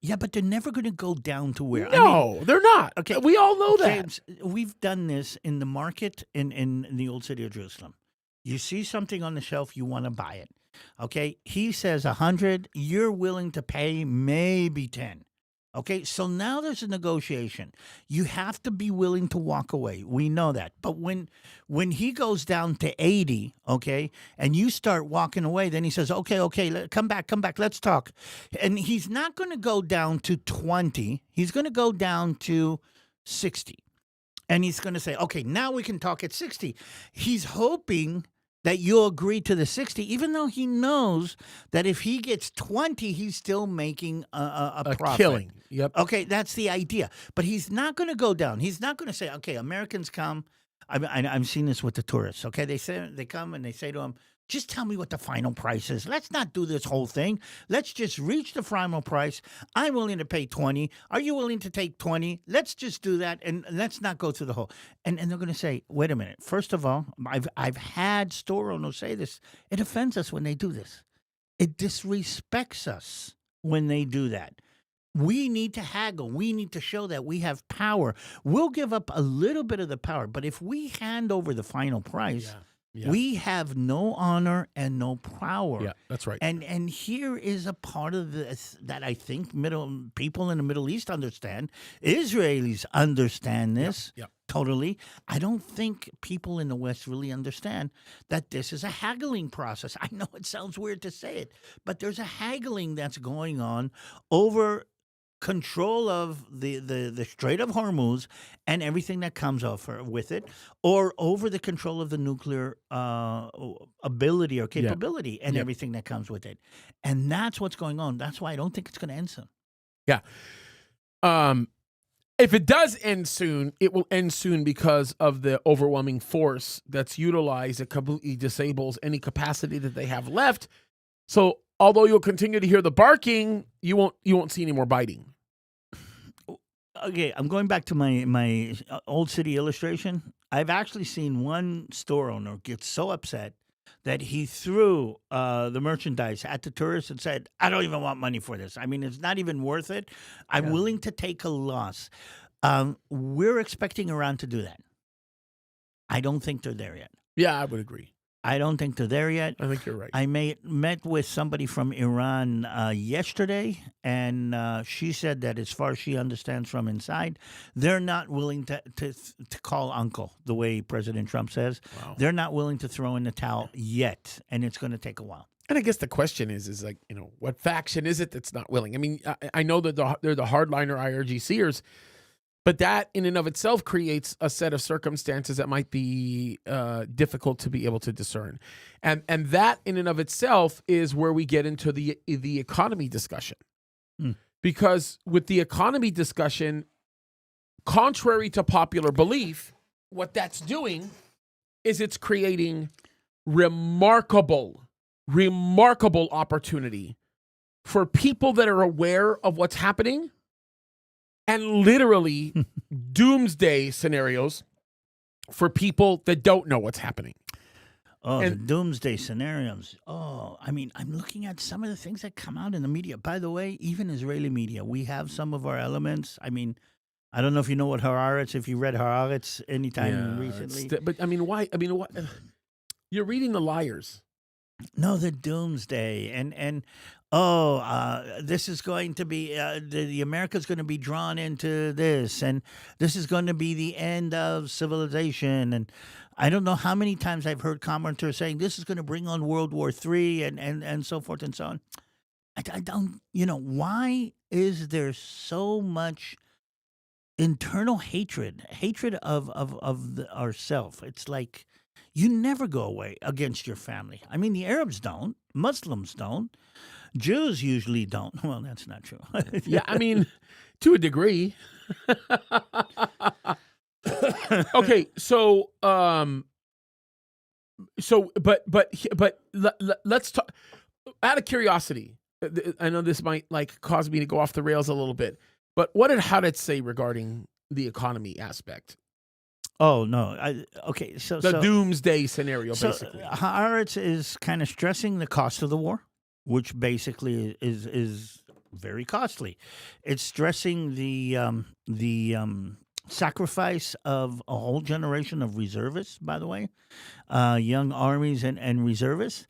Yeah, but they're never going to go down to where. No, they're not. Okay, we all know that. James, we've done this in the market in the old city of Jerusalem. You see something on the shelf, you want to buy it. Okay, he says 100. You're willing to pay maybe 10. Okay, so now there's a negotiation. You have to be willing to walk away. We know that. But when he goes down to 80, okay, and you start walking away, then he says, okay, come back, let's talk. And he's not going to go down to 20. He's going to go down to 60. And he's going to say, okay, now we can talk at 60. He's hoping that you'll agree to the 60, even though he knows that if he gets 20, he's still making a profit. Killing. Yep. Okay, that's the idea. But he's not going to go down. He's not going to say, okay, Americans come. I've seen this with the tourists. Okay, they come and they say to him, just tell me what the final price is. Let's not do this whole thing. Let's just reach the final price. I'm willing to pay 20. Are you willing to take 20? Let's just do that, and let's not go through the whole. And they're going to say, wait a minute. First of all, I've had store owners say this. It offends us when they do this. It disrespects us when they do that. We need to haggle. We need to show that we have power. We'll give up a little bit of the power, but if we hand over the final price, we have no honor and no power. Yeah, that's right. And here is a part of this that I think people in the Middle East understand. Israelis understand this totally. I don't think people in the West really understand that this is a haggling process. I know it sounds weird to say it, but there's a haggling that's going on over control of the Strait of Hormuz and everything that comes with it, or over the control of the nuclear ability or capability and everything that comes with it. And that's what's going on. That's why I don't think it's going to end soon. Yeah. If it does end soon, it will end soon because of the overwhelming force that's utilized that completely disables any capacity that they have left. So although you'll continue to hear the barking, you won't see any more biting. Okay, I'm going back to my old city illustration. I've actually seen one store owner get so upset that he threw the merchandise at the tourists and said, I don't even want money for this. I mean, it's not even worth it. I'm willing to take a loss. We're expecting Iran to do that. I don't think they're there yet. Yeah, I would agree. I don't think they're there yet. I think you're right. I met with somebody from Iran yesterday, and she said that as far as she understands from inside, they're not willing to call uncle the way President Trump says. Wow. They're not willing to throw in the towel yet, and it's going to take a while. And I guess the question is like, what faction is it that's not willing? I mean, I know that they're the hardliner IRGCers, But that in and of itself creates a set of circumstances that might be difficult to be able to discern. And that in and of itself is where we get into the economy discussion. Because with the economy discussion, contrary to popular belief, what that's doing is it's creating remarkable opportunity for people that are aware of what's happening, and literally doomsday scenarios for people that don't know what's happening. Oh, the doomsday scenarios. Oh, I mean, I'm looking at some of the things that come out in the media. By the way, even Israeli media, we have some of our elements. I mean, I don't know if you know what Haaretz, if you read Haaretz anytime recently. But I mean, why? I mean, what? You're reading the liars. No, the doomsday, and this is going to be the America's going to be drawn into this, and this is going to be the end of civilization. And I don't know how many times I've heard commenters saying this is going to bring on World War III and so forth and so on. I don't, why is there so much internal hatred of ourself? It's like, you never go away against your family. I mean, the Arabs don't. Muslims don't. Jews usually don't. Well, that's not true. Yeah, I mean, to a degree. Okay, so let's talk. Out of curiosity, I know this might cause me to go off the rails a little bit, but what did Haddad say regarding the economy aspect? Oh no! Okay, so the doomsday scenario, basically. Haaretz is kind of stressing the cost of the war, which basically is very costly. It's stressing the sacrifice of a whole generation of reservists. By the way, young armies and reservists,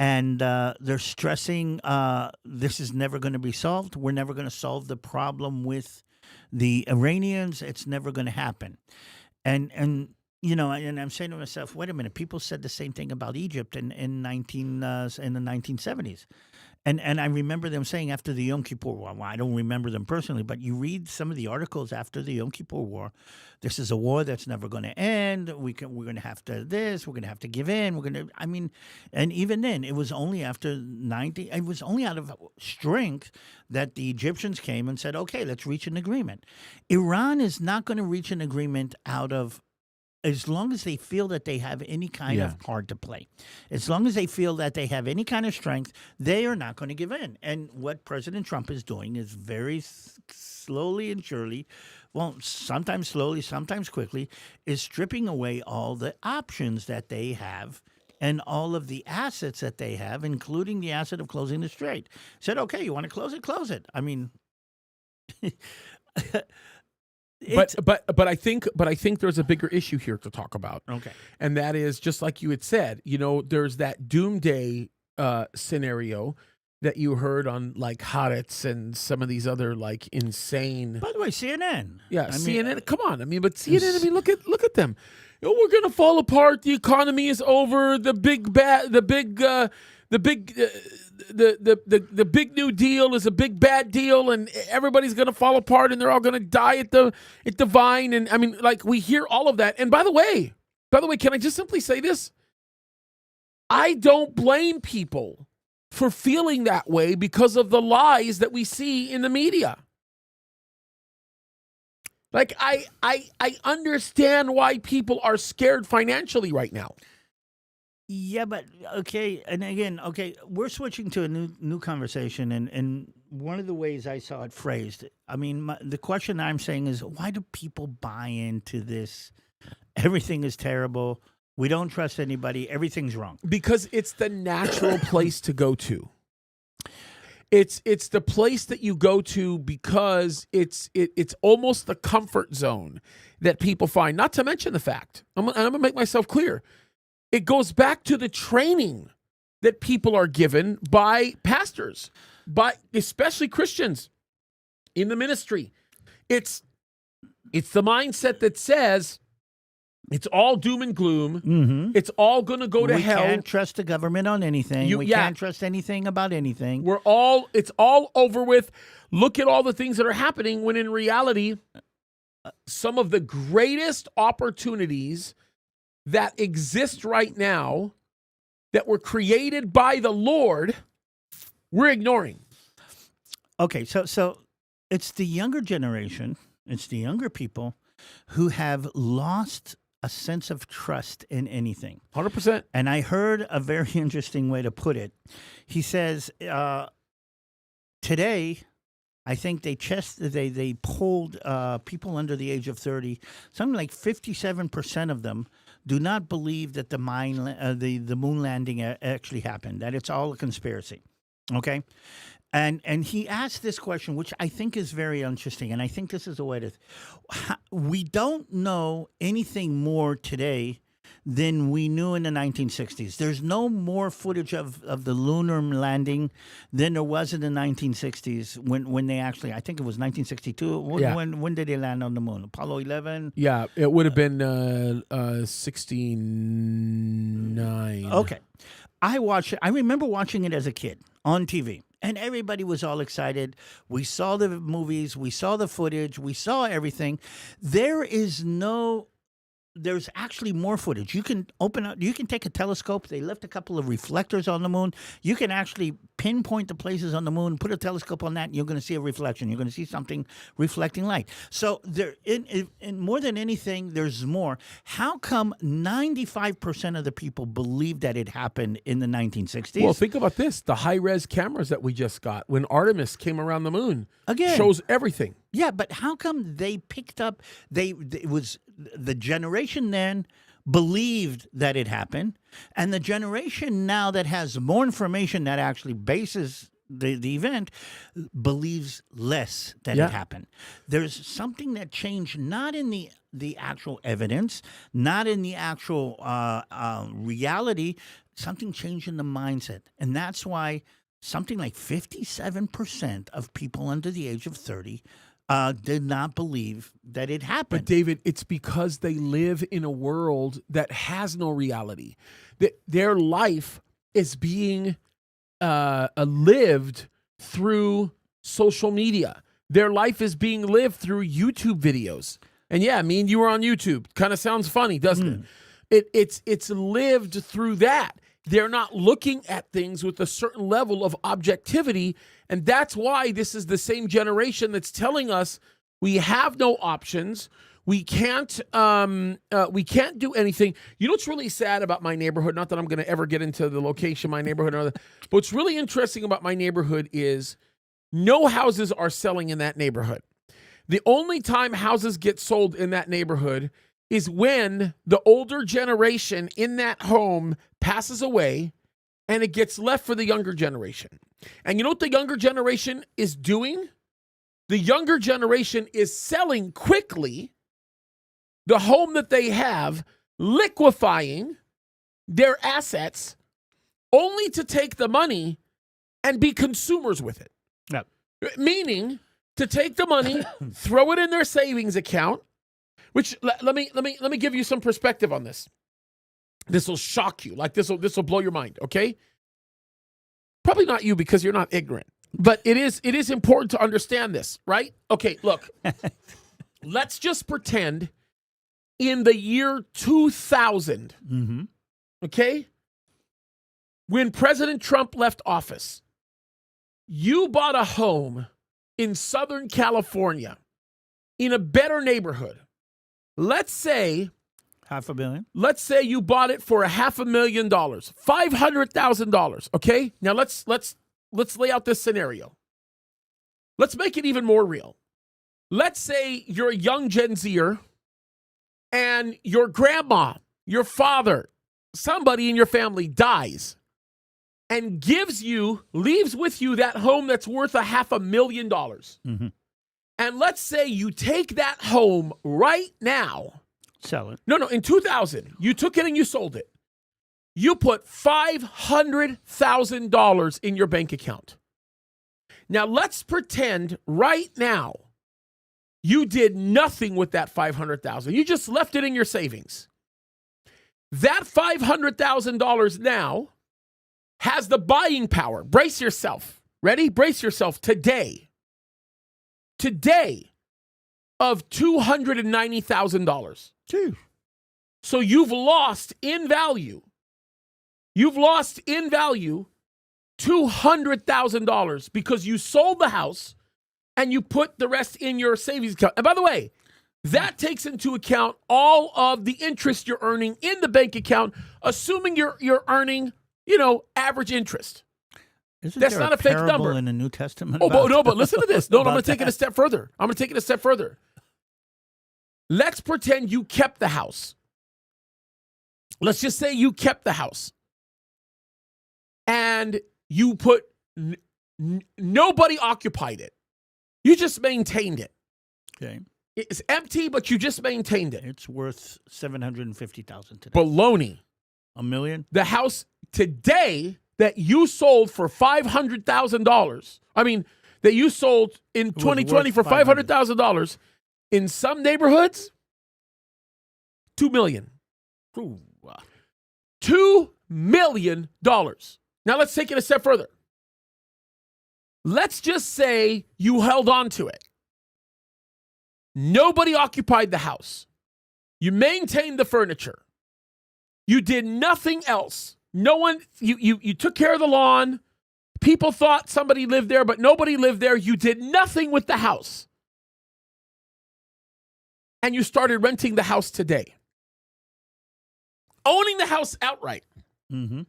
and they're stressing this is never going to be solved. We're never going to solve the problem with the Iranians. It's never going to happen. And and I'm saying to myself, wait a minute. People said the same thing about Egypt in the 1970s, and I remember them saying after the Yom Kippur War. Well, I don't remember them personally, but you read some of the articles after the Yom Kippur War. This is a war that's never going to end. We're going to have to this. We're going to have to give in. And even then, it was only after 90. It was only out of strength that the Egyptians came and said, "Okay, let's reach an agreement." Iran is not going to reach an agreement as long as they feel that they have any kind of card to play. As long as they feel that they have any kind of strength, they are not going to give in. And what President Trump is doing is very slowly and surely, well, sometimes slowly, sometimes quickly, is stripping away all the options that they have and all of the assets that they have, including the asset of closing the strait. Said, okay, you want to close it? Close it. I mean... But I think there's a bigger issue here to talk about. Okay. And that is, just like you had said, there's that doomsday scenario that you heard on Haaretz and some of these other insane. By the way, CNN. Yeah, CNN. Come on, but CNN. Look at them. We're gonna fall apart. The economy is over. The big New Deal is a big bad deal, and everybody's gonna fall apart, and they're all gonna die at the vine. And we hear all of that. And by the way, can I just simply say this? I don't blame people for feeling that way because of the lies that we see in the media. I understand why people are scared financially right now. Yeah, but okay, and again, we're switching to a new conversation, and one of the ways I saw it phrased, the question I'm saying is, why do people buy into this? Everything is terrible. We don't trust anybody. Everything's wrong. Because it's the natural place to go to. It's the place that you go to because it's almost the comfort zone that people find. Not to mention the fact, I'm going to make myself clear. It goes back to the training that people are given by pastors, by especially Christians in the ministry. It's the mindset that says it's all doom and gloom. Mm-hmm. It's all going to go to hell. We can't trust the government on anything. We can't trust anything about anything. It's all over with. Look at all the things that are happening when in reality, some of the greatest opportunities that exist right now that were created by the Lord, we're ignoring. Okay, so it's the younger generation, it's the younger people who have lost a sense of trust in anything. 100%. And I heard a very interesting way to put it. He says, today, I think they polled people under the age of 30. Something like 57% of them do not believe that the moon landing actually happened, that it's all a conspiracy. Okay? And he asked this question, which I think is very interesting, and I think this is a way to... We don't know anything more today than we knew in the 1960s. There's no more footage of the lunar landing than there was in the 1960s when they actually... I think it was 1962. Yeah. When did they land on the moon? Apollo 11? Yeah, it would have been 69. Okay. I remember watching it as a kid on TV. And everybody was all excited. We saw the movies. We saw the footage. We saw everything. There's actually more footage. You can you can take a telescope. They left a couple of reflectors on the moon. You can actually pinpoint the places on the moon, put a telescope on that, and you're going to see a reflection. You're going to see something reflecting light. So there, in more than anything, there's more. How come 95% of the people believe that it happened in the 1960s? Well, think about this. The high-res cameras that we just got when Artemis came around the moon Again. shows everything. Yeah, but how come they picked up? It was the generation then believed that it happened, and the generation now that has more information that actually bases the event believes less that it happened. There's something that changed, not in the actual evidence, not in the actual reality. Something changed in the mindset, and that's why something like 57% of people under the age of 30 did not believe that it happened. But David, it's because they live in a world that has no reality. Their life is being lived through social media. Their life is being lived through YouTube videos. And yeah, me and you were on YouTube. Kind of sounds funny, doesn't it? It's lived through that. They're not looking at things with a certain level of objectivity, and that's why this is the same generation that's telling us we have no options. We can't do anything. You know what's really sad about my neighborhood? Not that I'm going to ever get into the location of my neighborhood, but what's really interesting about my neighborhood is no houses are selling in that neighborhood. The only time houses get sold in that neighborhood is when the older generation in that home passes away and it gets left for the younger generation. And you know what the younger generation is doing? The younger generation is selling quickly the home that they have, liquefying their assets, only to take the money and be consumers with it. Yep. Meaning to take the money, throw it in their savings account, which let me give you some perspective on this. This will shock you. Like this will blow your mind, okay? Probably not you because you're not ignorant. But it is important to understand this, right? Okay, look. Let's just pretend in the year 2000, okay? When President Trump left office, you bought a home in Southern California in a better neighborhood. Let's say $500,000. Let's say you bought it for $500,000, $500,000. Okay, now let's lay out this scenario. Let's make it even more real. Let's say you're a young Gen Zer, and your grandma, your father, somebody in your family dies, and leaves with you that home that's worth $500,000. And let's say you take that home right now. Sell it. No, in 2000, you took it and you sold it. You put $500,000 in your bank account. Now, let's pretend right now you did nothing with that $500,000. You just left it in your savings. That $500,000 now has the buying power. Brace yourself. Ready? Brace yourself today. Today, of $290,000. Gee. So you've lost in value. You've lost in value $200,000 because you sold the house and you put the rest in your savings account. And by the way, that takes into account all of the interest you're earning in the bank account, assuming you're earning, average interest. That's not a fake number in the New Testament. But listen to this. No, I'm going to about take it a step further. Let's pretend you kept the house. Let's just say you kept the house. And you put, nobody occupied it. You just maintained it. Okay. It's empty, but you just maintained it. It's worth $750,000 today. Baloney. $1 million? The house today that you sold for $500,000, that you sold in 2020 for $500,000, in some neighborhoods, $2 million. Ooh. $2 million. Now let's take it a step further. Let's just say you held on to it. Nobody occupied the house. You maintained the furniture. You did nothing else. No one, you took care of the lawn. People thought somebody lived there, but nobody lived there. You did nothing with the house. And you started renting the house today. Owning the house outright. Mm-hmm. Do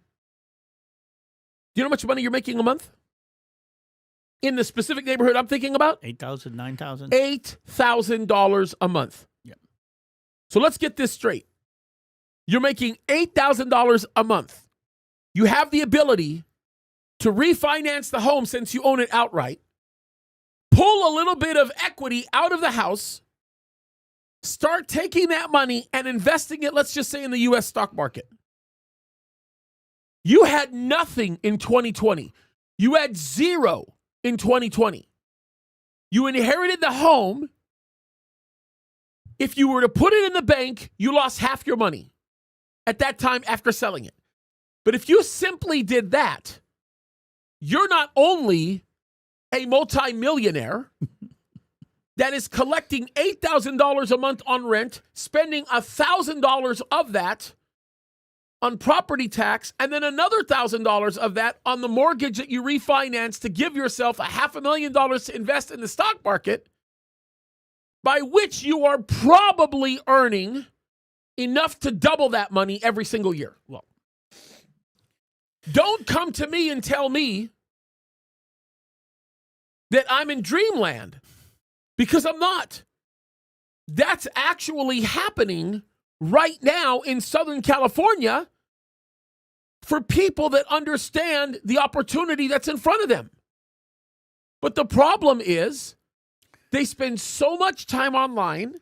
you know how much money you're making a month? In the specific neighborhood I'm thinking about? $8,000, $9,000? $8,000 a month. Yep. So let's get this straight. You're making $8,000 a month. You have the ability to refinance the home since you own it outright, pull a little bit of equity out of the house, start taking that money and investing it, let's just say, in the U.S. stock market. You had nothing in 2020. You had zero in 2020. You inherited the home. If you were to put it in the bank, you lost half your money at that time after selling it. But if you simply did that, you're not only a multimillionaire that is collecting $8,000 a month on rent, spending $1,000 of that on property tax, and then another $1,000 of that on the mortgage that you refinance to give yourself $500,000 to invest in the stock market, by which you are probably earning enough to double that money every single year. Well, don't come to me and tell me that I'm in dreamland, because I'm not. That's actually happening right now in Southern California for people that understand the opportunity that's in front of them. But the problem is they spend so much time online.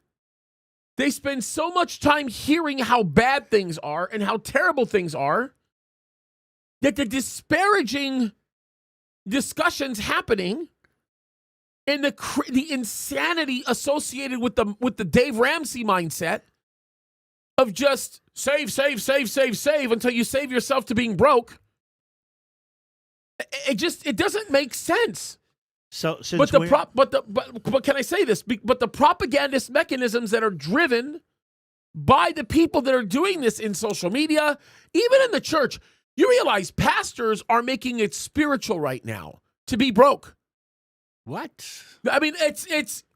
They spend so much time hearing how bad things are and how terrible things are that the disparaging discussions happening and the insanity associated with the Dave Ramsey mindset of just save until you save yourself to being broke. It doesn't make sense. So, but can I say this? But the propagandist mechanisms that are driven by the people that are doing this in social media, even in the church, you realize pastors are making it spiritual right now to be broke. What? I mean,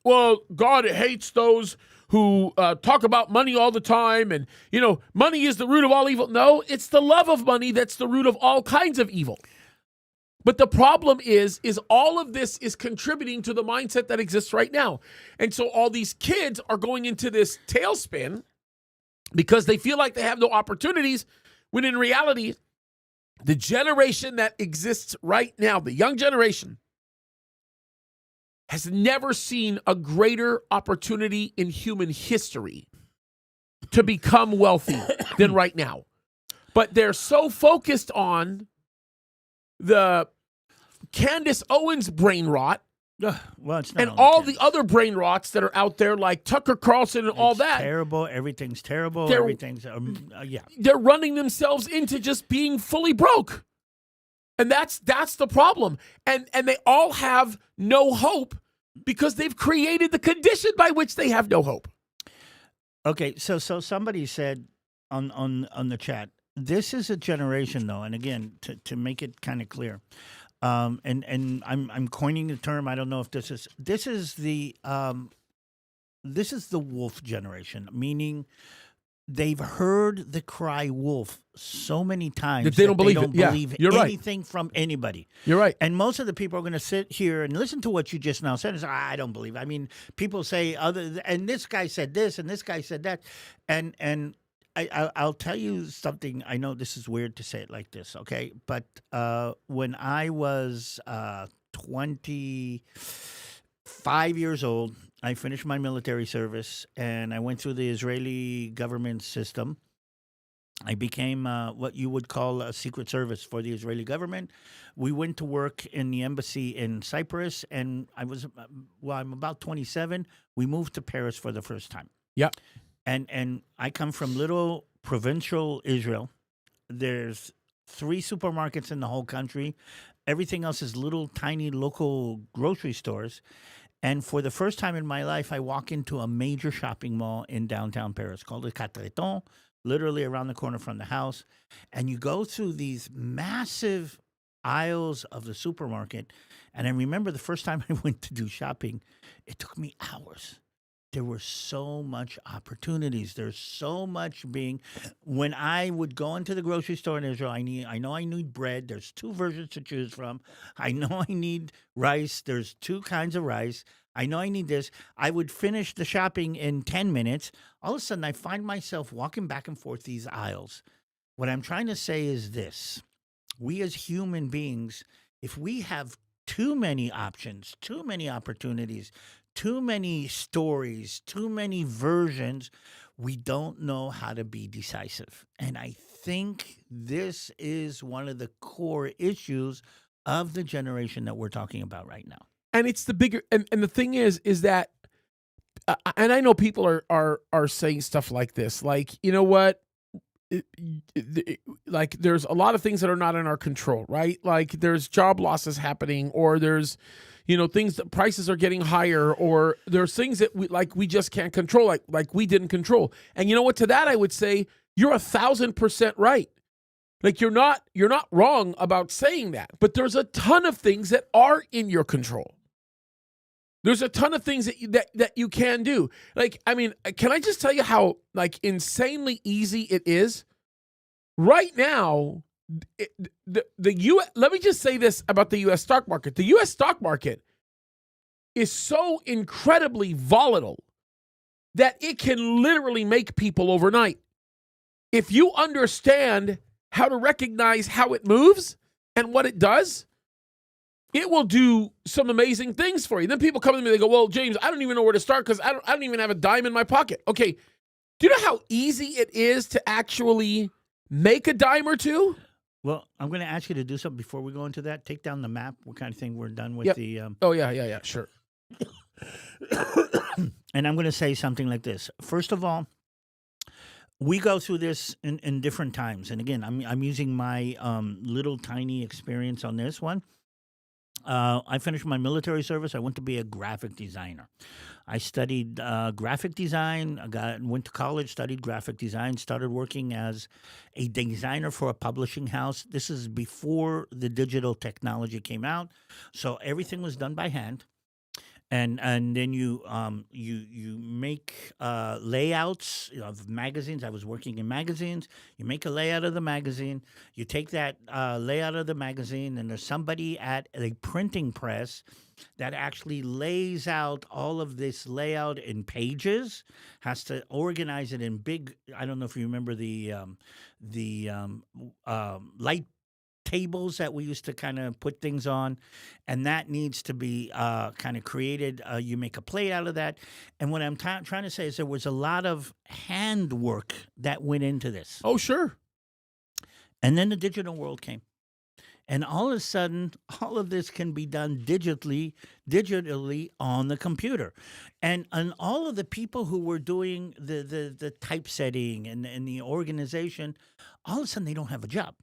well, God hates those who talk about money all the time, and money is the root of all evil. No, it's the love of money that's the root of all kinds of evil. But the problem is all of this is contributing to the mindset that exists right now. And so all these kids are going into this tailspin because they feel like they have no opportunities, when in reality, the generation that exists right now, the young generation, has never seen a greater opportunity in human history to become wealthy than right now. But they're so focused on the Candace Owens brain rot, well, it's not and only all Candace. the other brain rots that are out there, like Tucker Carlson and all that. Terrible. Everything's terrible. They're- Everything's yeah. They're running themselves into just being fully broke. And that's the problem. And they all have no hope because they've created the condition by which they have no hope. Okay, so somebody said on the chat, this is a generation though, and again to make it kind of clear, and I'm coining the term. I don't know if this is the wolf generation, meaning they've heard the cry wolf so many times that they don't believe you're anything from anybody. You're right. And most of the people are going to sit here and listen to what you just now said and say, I don't believe it. I mean, people say and this guy said this and this guy said that. And I'll tell you something. I know this is weird to say it like this, okay? But when I was 25 years old, I finished my military service, and I went through the Israeli government system. I became what you would call a secret service for the Israeli government. We went to work in the embassy in Cyprus, and I'm about 27. We moved to Paris for the first time. Yeah. And I come from little provincial Israel. There's 3 supermarkets in the whole country. Everything else is little tiny local grocery stores. And for the first time in my life, I walk into a major shopping mall in downtown Paris called the Quatre, literally around the corner from the house. And you go through these massive aisles of the supermarket. And I remember the first time I went to do shopping, it took me hours. There were so much opportunities. There's so much when I would go into the grocery store in Israel, I know I need bread. There's 2 versions to choose from. I know I need rice. There's 2 kinds of rice. I know I need this. I would finish the shopping in 10 minutes. All of a sudden, I find myself walking back and forth these aisles. What I'm trying to say is this. We as human beings, if we have too many options, too many opportunities, too many stories, too many versions, we don't know how to be decisive. And I think this is one of the core issues of the generation that we're talking about right now. And it's the bigger, and the thing is that, and I know people are saying stuff like this, like, you know what? Like there's a lot of things that are not in our control, right? Like there's job losses happening, or there's, things that prices are getting higher, or there's things that we just can't control, like we didn't control. And you know what? To that, I would say you're 1,000% right. Like you're not wrong about saying that, but there's a ton of things that are in your control. There's a ton of things that you can do. Like, I mean, can I just tell you how insanely easy it is right now? The U.S. Let me just say this about the U.S. stock market. The U.S. stock market is so incredibly volatile that it can literally make people overnight. If you understand how to recognize how it moves and what it does, it will do some amazing things for you. Then people come to me, they go, well, James, I don't even know where to start because I don't even have a dime in my pocket. Okay, do you know how easy it is to actually make a dime or two? Well, I'm going to ask you to do something before we go into that. Take down the map. What kind of thing we're done with the... Oh, yeah, sure. And I'm going to say something like this. First of all, we go through this in different times. And again, I'm using my little tiny experience on this one. I finished my military service. I went to be a graphic designer. I studied graphic design. Went to college, studied graphic design, started working as a designer for a publishing house. This is before the digital technology came out, so everything was done by hand. And then you make layouts of magazines. I was working in magazines. You make a layout of the magazine. You take that layout of the magazine, and there's somebody at a printing press that actually lays out all of this layout in pages, has to organize it in big, I don't know if you remember the light tables that we used to kind of put things on, and that needs to be kind of created. You make a plate out of that. And what I'm trying to say is there was a lot of handwork that went into this. Oh, sure. And then the digital world came. And all of a sudden, all of this can be done digitally on the computer. And all of the people who were doing the typesetting and the organization, all of a sudden they don't have a job.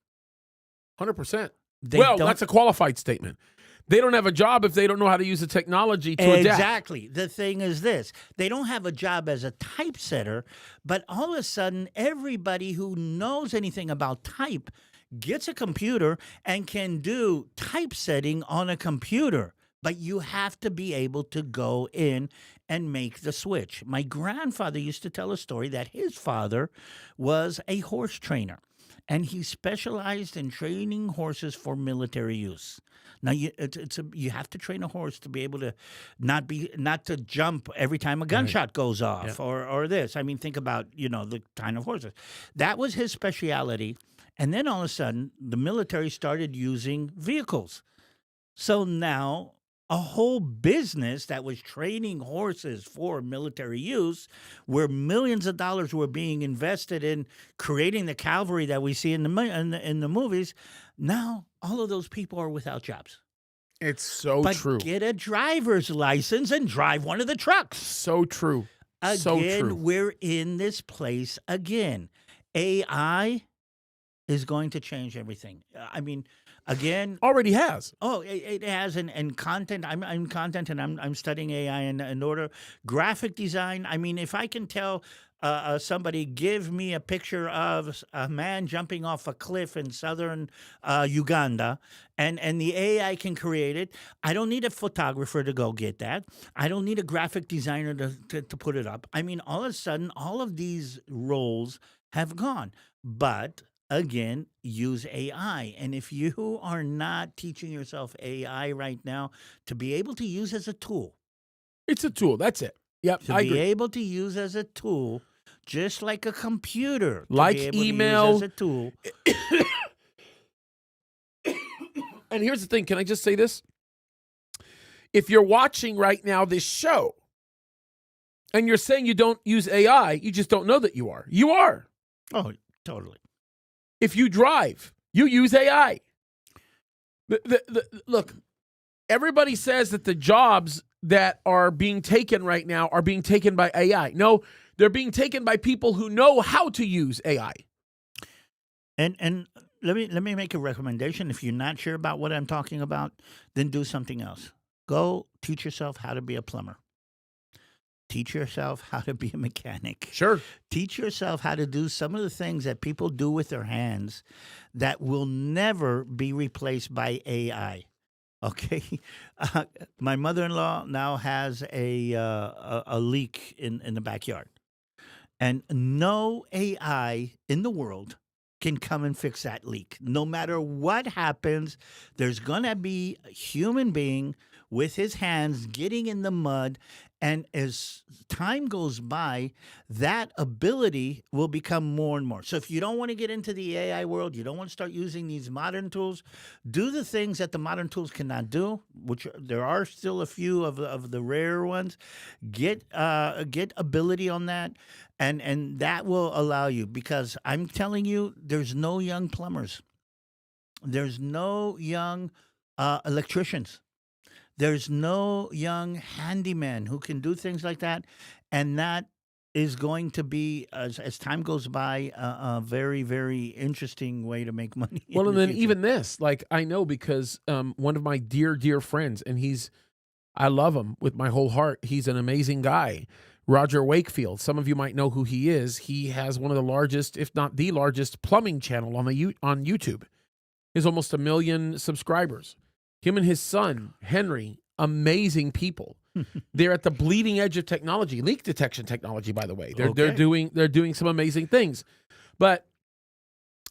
100%. Well, that's a qualified statement. They don't have a job if they don't know how to use the technology to adapt. Exactly. The thing is this. They don't have a job as a typesetter, but all of a sudden, everybody who knows anything about type gets a computer and can do typesetting on a computer. But you have to be able to go in and make the switch. My grandfather used to tell a story that his father was a horse trainer, and he specialized in training horses for military use. Now you have to train a horse to be able to not to jump every time a gunshot goes off or this. I mean, think about the kind of horses. That was his specialty, and then all of a sudden the military started using vehicles. So now a whole business that was training horses for military use, where millions of dollars were being invested in creating the cavalry that we see in the movies. Now all of those people are without jobs. It's so but true. Get a driver's license and drive one of the trucks. So true. Again, so true. We're in this place again. AI is going to change everything. I mean, again, already has. Oh, it has, and content. I'm content, and I'm studying AI in order. Graphic design. I mean, if I can tell somebody, give me a picture of a man jumping off a cliff in southern Uganda, and the AI can create it. I don't need a photographer to go get that. I don't need a graphic designer to put it up. I mean, all of a sudden, all of these roles have gone. But again, use AI. And if you are not teaching yourself AI right now to be able to use as a tool. It's a tool. That's it. Yep, to I be agree. able to use as a tool, just like a computer. Like to be able email. To use as a tool. And here's the thing. Can I just say this? If you're watching right now this show and you're saying you don't use AI, you just don't know that you are. You are. Oh, totally. If you drive, you use AI. Look, everybody says that the jobs that are being taken right now are being taken by AI. No, they're being taken by people who know how to use AI. And let me make a recommendation. If you're not sure about what I'm talking about, then do something else. Go teach yourself how to be a plumber. Teach yourself how to be a mechanic. Sure. Teach yourself how to do some of the things that people do with their hands that will never be replaced by AI. Okay? My mother-in-law now has a leak in the backyard. And no AI in the world can come and fix that leak. No matter what happens, there's going to be a human being with his hands getting in the mud. And as time goes by, that ability will become more and more. So if you don't want to get into the AI world, you don't want to start using these modern tools, do the things that the modern tools cannot do, which there are still a few of the rare ones. Get ability on that, and that will allow you, because I'm telling you, there's no young plumbers. There's no young electricians. There's no young handyman who can do things like that. And that is going to be, as time goes by, a very, very interesting way to make money. Well, and then even this, like, I know because one of my dear, dear friends, and I love him with my whole heart. He's an amazing guy. Roger Wakefield. Some of you might know who he is. He has one of the largest, if not the largest, plumbing channel on YouTube. He has almost 1 million subscribers. Him and his son, Henry, amazing people. They're at the bleeding edge of technology, leak detection technology, by the way. They're doing some amazing things. But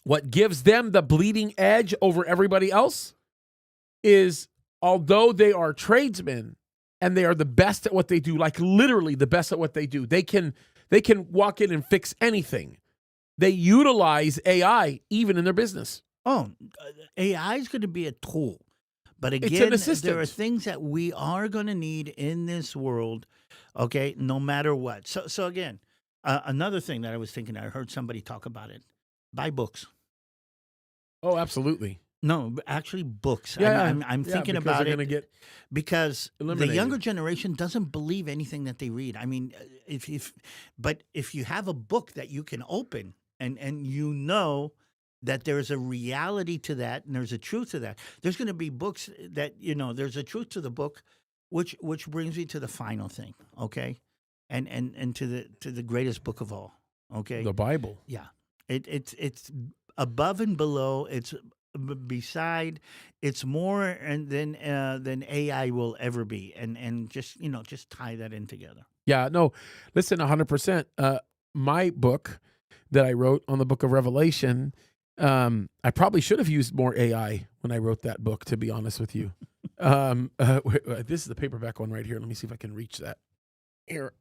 what gives them the bleeding edge over everybody else is, although they are tradesmen and they are the best at what they do, like literally the best at what they do, they can walk in and fix anything. They utilize AI even in their business. Oh, AI is going to be a tool. But It's an again, assistant. there are things that we are going to need in this world, okay, no matter what. So again, another thing that I was thinking, I heard somebody talk about it. Buy books. Oh, absolutely. No, actually books. Yeah, I'm thinking about they're it gonna get because eliminated. the younger generation doesn't believe anything that they read. I mean, if you have a book that you can open and you know that there's a reality to that and there's a truth to that. There's going to be books that, there's a truth to the book, which brings me to the final thing, okay? And to the greatest book of all, okay? The Bible. Yeah. It's above and below, it's beside, it's more than AI will ever be. And just tie that in together. Yeah, no, listen, 100%. My book that I wrote on the book of Revelation, I probably should have used more AI when I wrote that book, to be honest with you. This is the paperback one right here. Let me see if I can reach that. Here.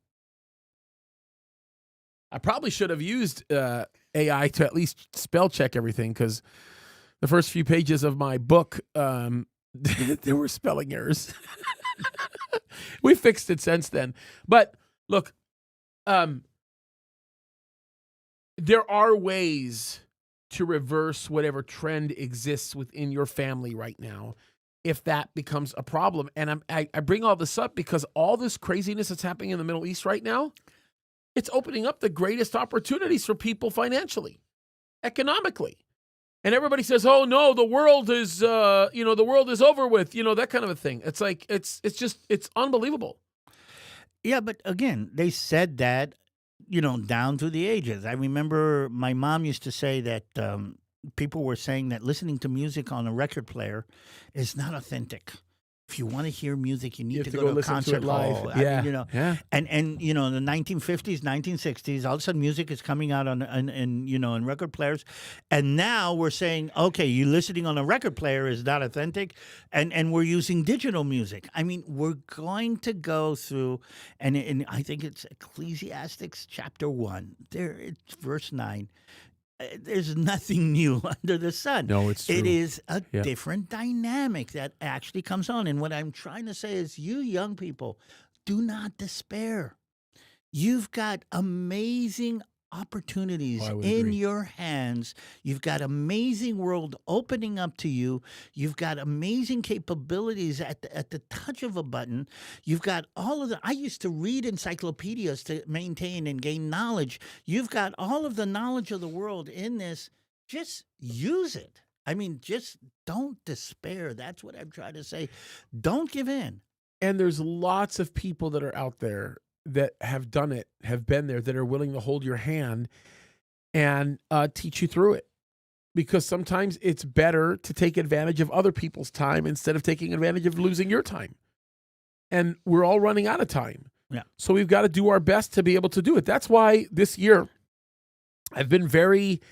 I probably should have used AI to at least spell check everything, because the first few pages of my book, there were spelling errors. We fixed it since then. But look, there are ways to reverse whatever trend exists within your family right now, if that becomes a problem. And I bring all this up because all this craziness that's happening in the Middle East right now, it's opening up the greatest opportunities for people financially, economically. And everybody says, "Oh no, the world is, the world is over with," that kind of a thing. It's like it's unbelievable. Yeah, but again, they said that, down through the ages. I remember my mom used to say that people were saying that listening to music on a record player is not authentic. If you want to hear music, you need to go to a listen to concert it live. hall. Yeah. Yeah. And in the 1950s, 1960s, all of a sudden music is coming out in record players. And now we're saying, okay, you listening on a record player is not authentic, and we're using digital music. I mean, we're going to go through, and I think it's Ecclesiastes chapter 1. It's verse 9. There's nothing new under the sun. No, it's true. It is a different dynamic that actually comes on. And what I'm trying to say is, you young people, do not despair. You've got amazing opportunities in your hands. You've got amazing world opening up to you. You've got amazing capabilities at the touch of a button. You've got all of I used to read encyclopedias to maintain and gain knowledge. You've got all of the knowledge of the world in this. Just use it. I mean, just don't despair. That's what I'm trying to say. Don't give in. And there's lots of people that are out there that have done it, have been there, that are willing to hold your hand and teach you through it. Because sometimes it's better to take advantage of other people's time instead of taking advantage of losing your time. And we're all running out of time. Yeah. So we've got to do our best to be able to do it. That's why this year I've been very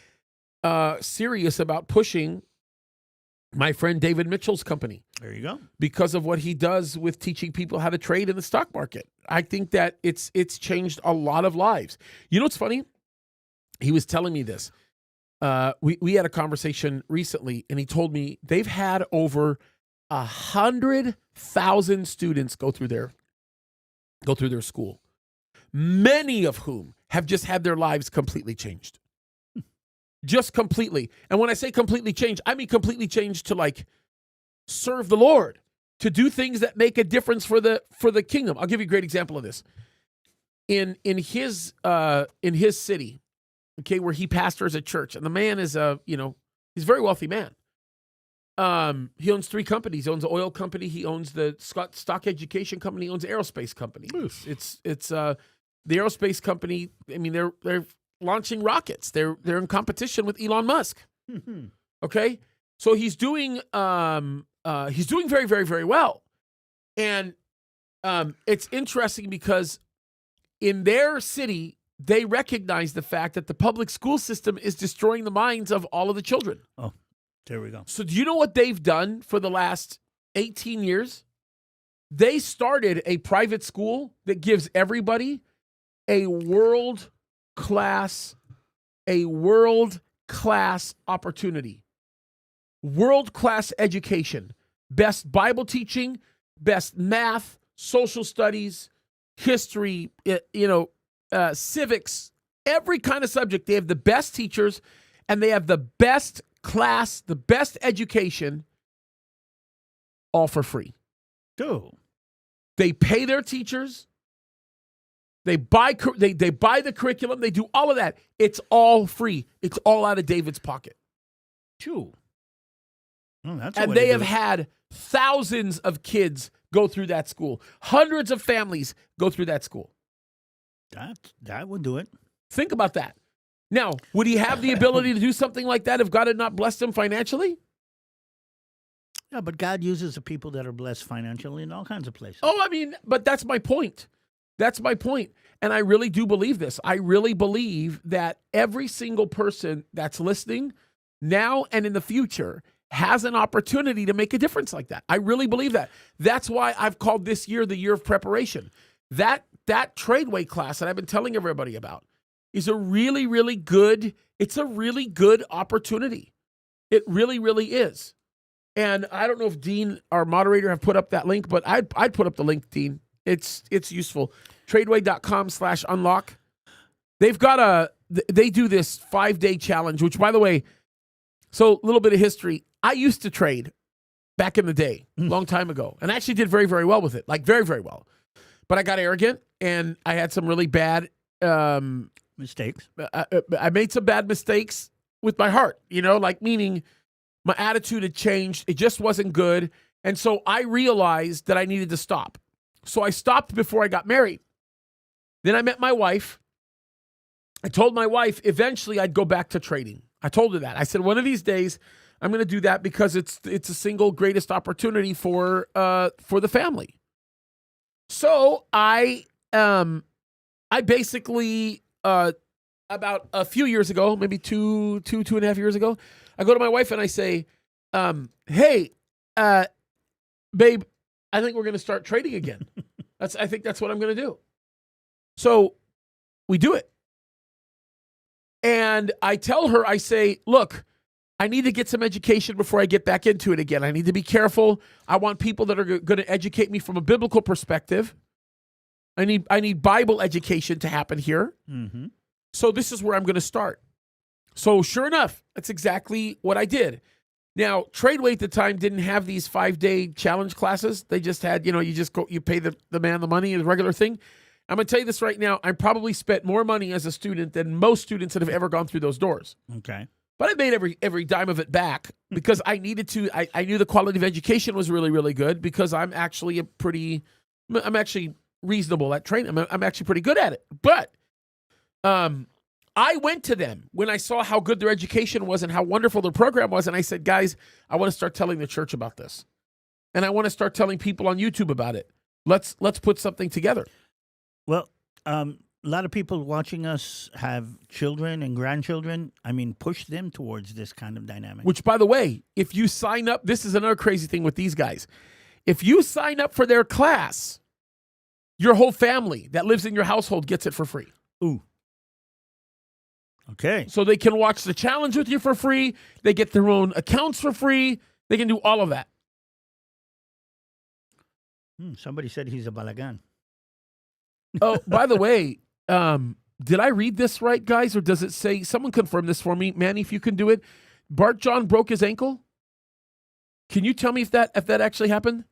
serious about pushing my friend David Mitchell's company. There you go. Because of what he does with teaching people how to trade in the stock market. I think that it's changed a lot of lives. You know what's funny? He was telling me this. We had a conversation recently, and he told me they've had over 100,000 students go through their school, many of whom have just had their lives completely changed. Just completely. And when I say completely changed, I mean completely changed to serve the Lord, to do things that make a difference for the kingdom. I'll give you a great example of this. In his city, okay, where he pastors a church, and the man is he's a very wealthy man. He owns 3 companies. He owns an oil company. He owns the stock education company. He owns an aerospace company. It's the aerospace company. I mean, they're launching rockets. They're in competition with Elon Musk. Okay, so he's doing very, very, very well, and it's interesting because in their city they recognize the fact that the public school system is destroying the minds of all of the children. Oh, there we go. So do you know what they've done for the last 18 years? They started a private school that gives everybody a world-class opportunity. World-class education. Best Bible teaching, best math, social studies, history, civics, every kind of subject. They have the best teachers, and they have the best class, the best education, all for free. Cool. They pay their teachers. They buy the curriculum. They do all of that. It's all free. It's all out of David's pocket. Two. Oh, that's a And way to they do have it. had thousands of kids go through that school. Hundreds of families go through that school. That would do it. Think about that. Now, would he have the ability to do something like that if God had not blessed him financially? Yeah, but God uses the people that are blessed financially in all kinds of places. Oh, I mean, but that's my point. That's my point. And I really do believe this. I really believe that every single person that's listening now and in the future has an opportunity to make a difference like that. I really believe that. That's why I've called this year the year of preparation. That tradeway class that I've been telling everybody about is a really, really good, it's a really good opportunity. It really, really is. And I don't know if Dean, our moderator, have put up that link, but I'd put up the link, Dean. It's useful. Tradeway.com/unlock. They've got they do this 5-day challenge, which, by the way, so a little bit of history. I used to trade back in the day, a long time ago, and I actually did very, very well with it, like very, very well. But I got arrogant, and I had some really bad Mistakes. I made some bad mistakes with my heart, like meaning my attitude had changed. It just wasn't good. And so I realized that I needed to stop. So I stopped before I got married. Then I met my wife. I told my wife eventually I'd go back to trading. I told her that. I said, one of these days I'm going to do that because it's a single greatest opportunity for the family. So I basically about a few years ago, maybe two and a half years ago, I go to my wife and I say, hey, babe, I think we're going to start trading again. I think that's what I'm going to do. So we do it. And I tell her, I say, look, I need to get some education before I get back into it again. I need to be careful. I want people that are going to educate me from a biblical perspective. I need Bible education to happen here. Mm-hmm. So this is where I'm going to start. So sure enough, that's exactly what I did. Now, Tradeway at the time didn't have these 5-day challenge classes. They just had, you just go, you pay the man the money, a regular thing. I'm going to tell you this right now. I probably spent more money as a student than most students that have ever gone through those doors. Okay. But I made every dime of it back because I needed to. I knew the quality of education was really, really good because I'm actually reasonable at training. I'm actually pretty good at it. But I went to them when I saw how good their education was and how wonderful their program was. And I said, guys, I want to start telling the church about this. And I want to start telling people on YouTube about it. Let's put something together. Well, a lot of people watching us have children and grandchildren. I mean, push them towards this kind of dynamic. Which, by the way, if you sign up, this is another crazy thing with these guys. If you sign up for their class, your whole family that lives in your household gets it for free. Ooh. Okay. So they can watch the challenge with you for free. They get their own accounts for free. They can do all of that. Somebody said he's a balagan. Oh, by the way, did I read this right, guys? Or does it say, someone confirm this for me, Manny, if you can do it. Bart John broke his ankle. Can you tell me if that actually happened?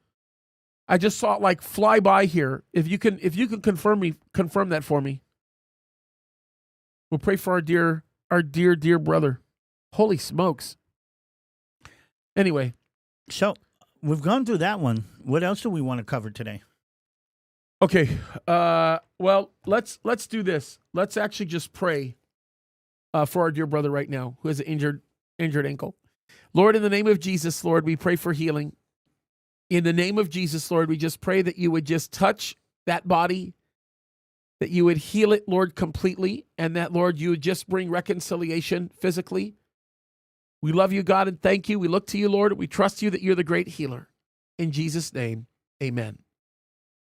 I just saw it like fly by here. If you can confirm that for me. We'll pray for our dear brother. Holy smokes. Anyway. So we've gone through that one. What else do we want to cover today? Okay. Well, let's do this. Let's actually just pray for our dear brother right now who has an injured ankle. Lord, in the name of Jesus, Lord, we pray for healing. In the name of Jesus, Lord, we just pray that you would just touch that body, that you would heal it, Lord, completely, and that, Lord, you would just bring reconciliation physically. We love you, God, and thank you. We look to you, Lord. We trust you that you're the great healer. In Jesus' name, amen.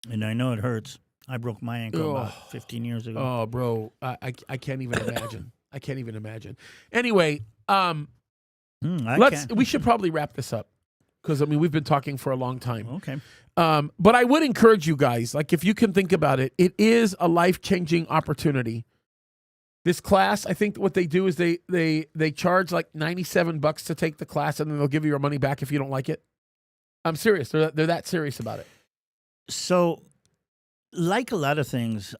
And I know it hurts. I broke my ankle about 15 years ago. Oh, bro, I can't even imagine. I can't even imagine. Anyway, we should probably wrap this up because, I mean, we've been talking for a long time. Okay. But I would encourage you guys, like if you can think about it, it is a life-changing opportunity. This class, I think what they do is they charge like $97 to take the class, and then they'll give you your money back if you don't like it. I'm serious. They're that serious about it. So, like a lot of things,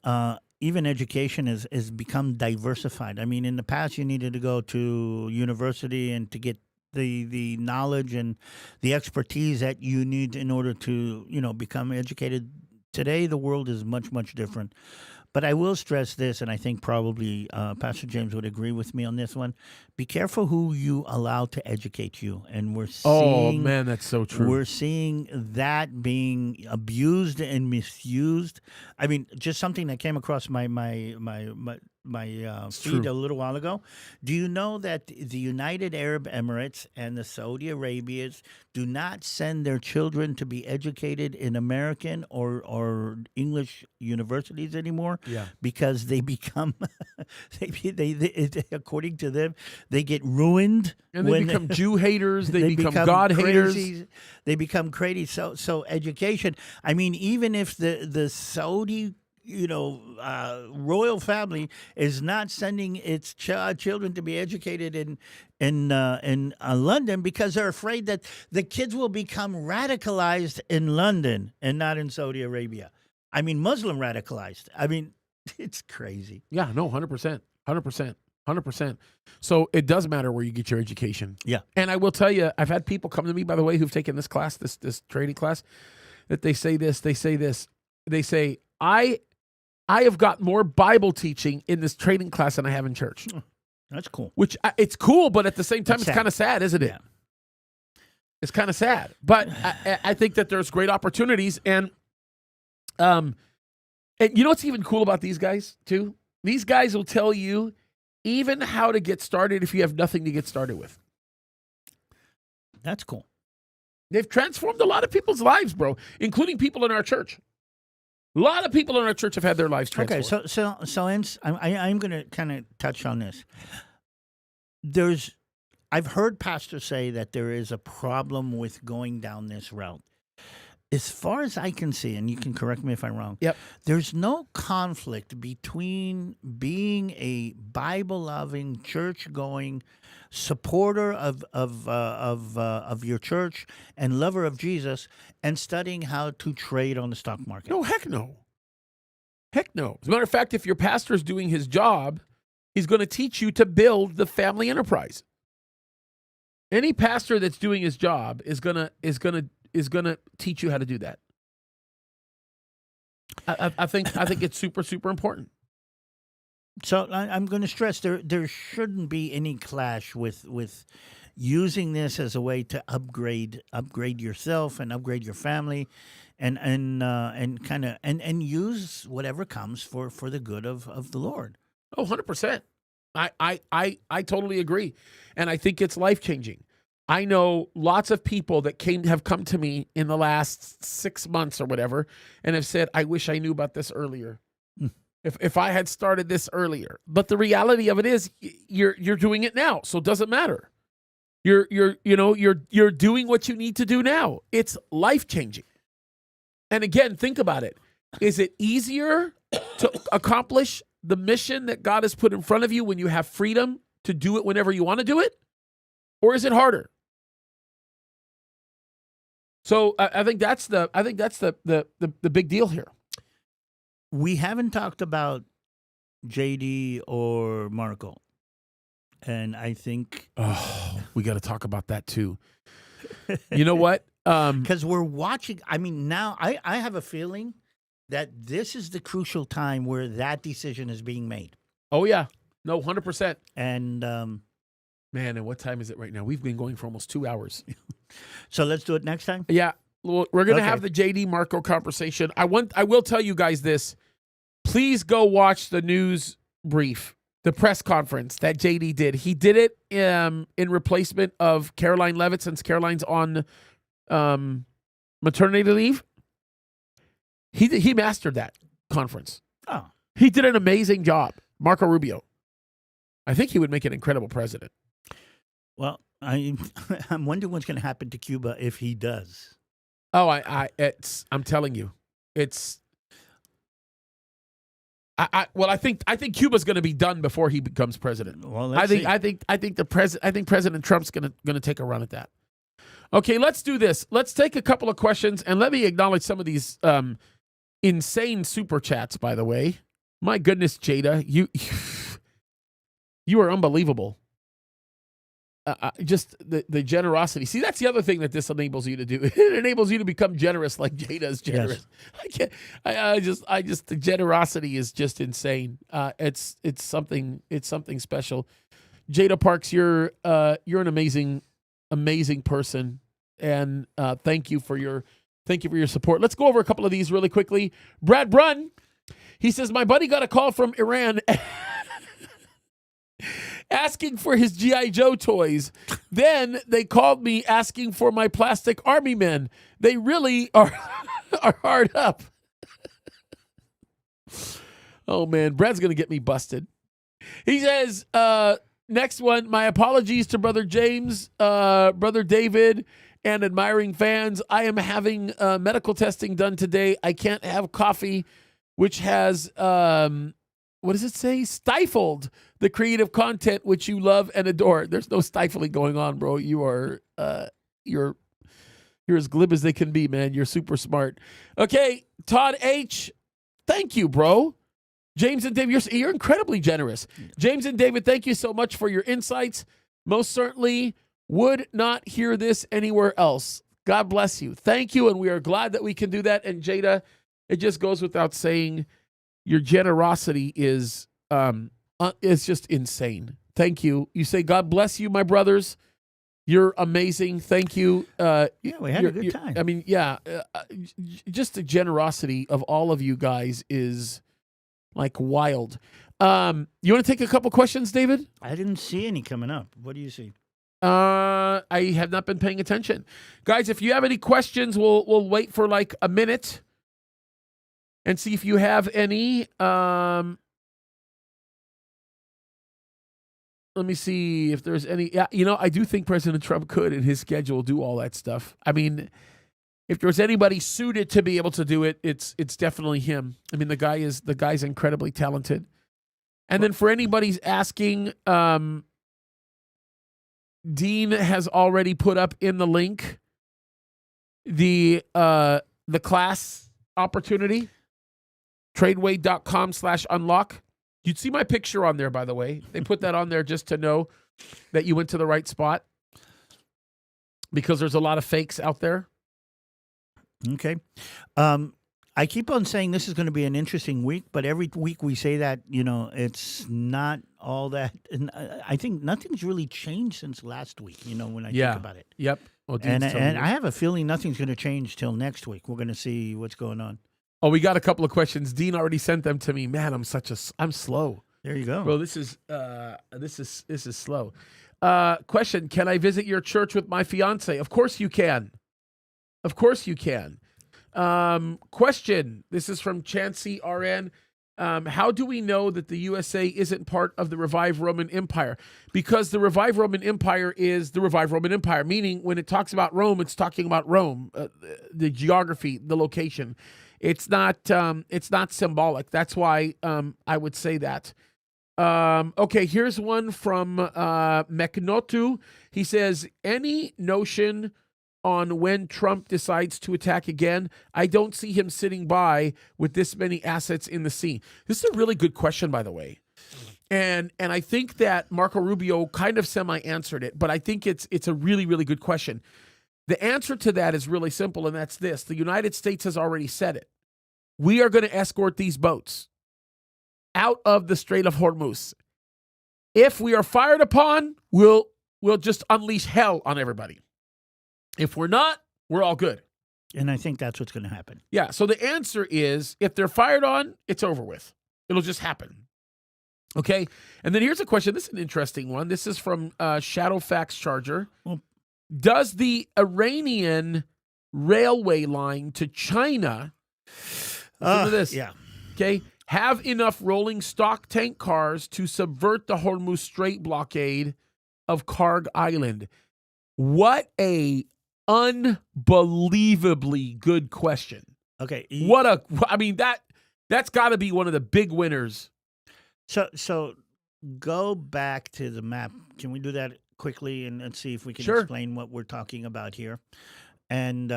even education has become diversified. I mean, in the past, you needed to go to university and to get the knowledge and the expertise that you need in order to become educated. Today, the world is much, much different. But I will stress this, and I think probably Pastor James would agree with me on this one. Be careful who you allow to educate you. And we're Oh seeing man, that's so true. we're seeing that being abused and misused. I mean, just something that came across my feed true. a little while ago. Do you know that the United Arab Emirates and the Saudi Arabians do not send their children to be educated in American or English universities anymore? Yeah. Because they become, according to them, they get ruined. And they become Jew haters. They become become God haters. crazy. They become crazy. So education. I mean, even if the Saudi royal family is not sending its children to be educated in London because they're afraid that the kids will become radicalized in London and not in Saudi Arabia. I mean, Muslim radicalized. I mean, it's crazy. Yeah, no, 100%. 100%. 100%. So it does matter where you get your education. Yeah. And I will tell you, I've had people come to me, by the way, who've taken this class, this training class, that they say this. They say, I have got more Bible teaching in this training class than I have in church. That's cool. Which it's cool, but at the same time, That's it's sad. kind of sad, isn't it? Yeah. It's kind of sad. But I think that there's great opportunities. And you know what's even cool about these guys, too? These guys will tell you even how to get started if you have nothing to get started with. That's cool. They've transformed a lot of people's lives, bro, including people in our church. A lot of people in our church have had their lives transformed. Okay, so I'm going to kind of touch on this. I've heard pastors say that there is a problem with going down this route. As far as I can see, and you can correct me if I'm wrong. Yep. There's no conflict between being a Bible-loving, church-going supporter of your church and lover of Jesus and studying how to trade on the stock market. No, heck no. Heck no. As a matter of fact, if your pastor is doing his job, he's going to teach you to build the family enterprise. Any pastor that's doing his job is gonna teach you how to do that. I think it's super, super important. So I'm going to stress there shouldn't be any clash with using this as a way to upgrade yourself and upgrade your family, and kind of use whatever comes for the good of the Lord. Oh, 100%. I totally agree. And I think it's life-changing. I know lots of people that have come to me in the last 6 months or whatever and have said, I wish I knew about this earlier. If I had started this earlier. But the reality of it is you're doing it now, so it doesn't matter. You're doing what you need to do now. It's life-changing. And again, think about it. Is it easier to accomplish the mission that God has put in front of you when you have freedom to do it whenever you want to do it? Or is it harder? So I think that's the big deal here. We haven't talked about JD or Marco, and I think we got to talk about that too. You know what? Because we're watching. I mean, now I have a feeling that this is the crucial time where that decision is being made. Oh yeah, no, 100%. And man, and what time is it right now? We've been going for almost 2 hours. So let's do it next time. Yeah, well, we're going to Okay. have the JD Marco conversation. I will tell you guys this. Please go watch the news brief, the press conference that JD did. He did it in replacement of Caroline Levitt since Caroline's on maternity leave. He mastered that conference. Oh, He did an amazing job. Marco Rubio. I think he would make an incredible president. well, I'm wondering what's going to happen to Cuba if he does. Oh, I'm telling you, it's. I think Cuba's going to be done before he becomes president. Well, let's see. I think President Trump's going to take a run at that. Okay, let's do this. Let's take a couple of questions and let me acknowledge some of these insane super chats. By the way, my goodness, Jada, you are unbelievable. just the generosity. See, that's the other thing that this enables you to do. It enables you to become generous, like Jada is generous. Yes. I just the generosity is just insane. It's something special. Jada Parks, you're an amazing person, and thank you for your support. Let's go over a couple of these really quickly. Brad Brunn, he says, my buddy got a call from Iran asking for his G.I. Joe toys. Then they called me asking for my plastic army men. They really are hard up. Oh, man. Brad's going to get me busted. He says, next one, my apologies to Brother James, Brother David, and admiring fans. I am having medical testing done today. I can't have coffee, which has... what does it say? Stifled the creative content which you love and adore. There's no stifling going on, bro. You are you're as glib as they can be, man. You're super smart. Okay, Todd H. Thank you, bro. James and David, you're incredibly generous. James and David, thank you so much for your insights. Most certainly would not hear this anywhere else. God bless you. Thank you, and we are glad that we can do that. And Jada, it just goes without saying, your generosity is just insane. Thank you. You say, God bless you, my brothers. You're amazing. Thank you. We had a good time. I mean, just the generosity of all of you guys is like wild. You want to take a couple questions, David? I didn't see any coming up. What do you see? I have not been paying attention. Guys, if you have any questions, we'll wait for like a minute and see if you have any. Let me see if there's any. Yeah, I do think President Trump could, in his schedule, do all that stuff. I mean, if there's anybody suited to be able to do it, it's definitely him. I mean, the guy's incredibly talented. And then for anybody's asking, Dean has already put up in the link the class opportunity. Tradeway.com/unlock. You'd see my picture on there, by the way. They put that on there just to know that you went to the right spot, because there's a lot of fakes out there. Okay. I keep on saying this is going to be an interesting week, but every week we say that, it's not all that. And I think nothing's really changed since last week, when I think about it. Yep. Well, and I have a feeling nothing's going to change till next week. We're going to see what's going on. Oh, we got a couple of questions. Dean already sent them to me. Man, I'm slow. There you go. Bro, this is slow. Question, can I visit your church with my fiance? Of course you can. Of course you can. Question, this is from Chansey RN. How do we know that the USA isn't part of the revived Roman Empire? Because the revived Roman Empire is the revived Roman Empire, meaning when it talks about Rome, it's talking about Rome, the geography, the location. It's not symbolic. That's why I would say that. Okay, here's one from Meknotu. He says, any notion on when Trump decides to attack again? I don't see him sitting by with this many assets in the sea. This is a really good question, by the way. And I think that Marco Rubio kind of semi-answered it, but I think it's a really, really good question. The answer to that is really simple, and that's this. The United States has already said it. We are going to escort these boats out of the Strait of Hormuz. If we are fired upon, we'll just unleash hell on everybody. If we're not, we're all good. And I think that's what's going to happen. Yeah, so the answer is, if they're fired on, it's over with. It'll just happen. Okay, and then here's a question. This is an interesting one. This is from Shadowfax Charger. Well, does the Iranian railway line to China, listen to this, yeah, okay, have enough rolling stock tank cars to subvert the Hormuz Strait blockade of Karg Island? What a unbelievably good question. Okay. That's got to be one of the big winners. So go back to the map. Can we do that quickly and see if we can Sure. explain what we're talking about here? And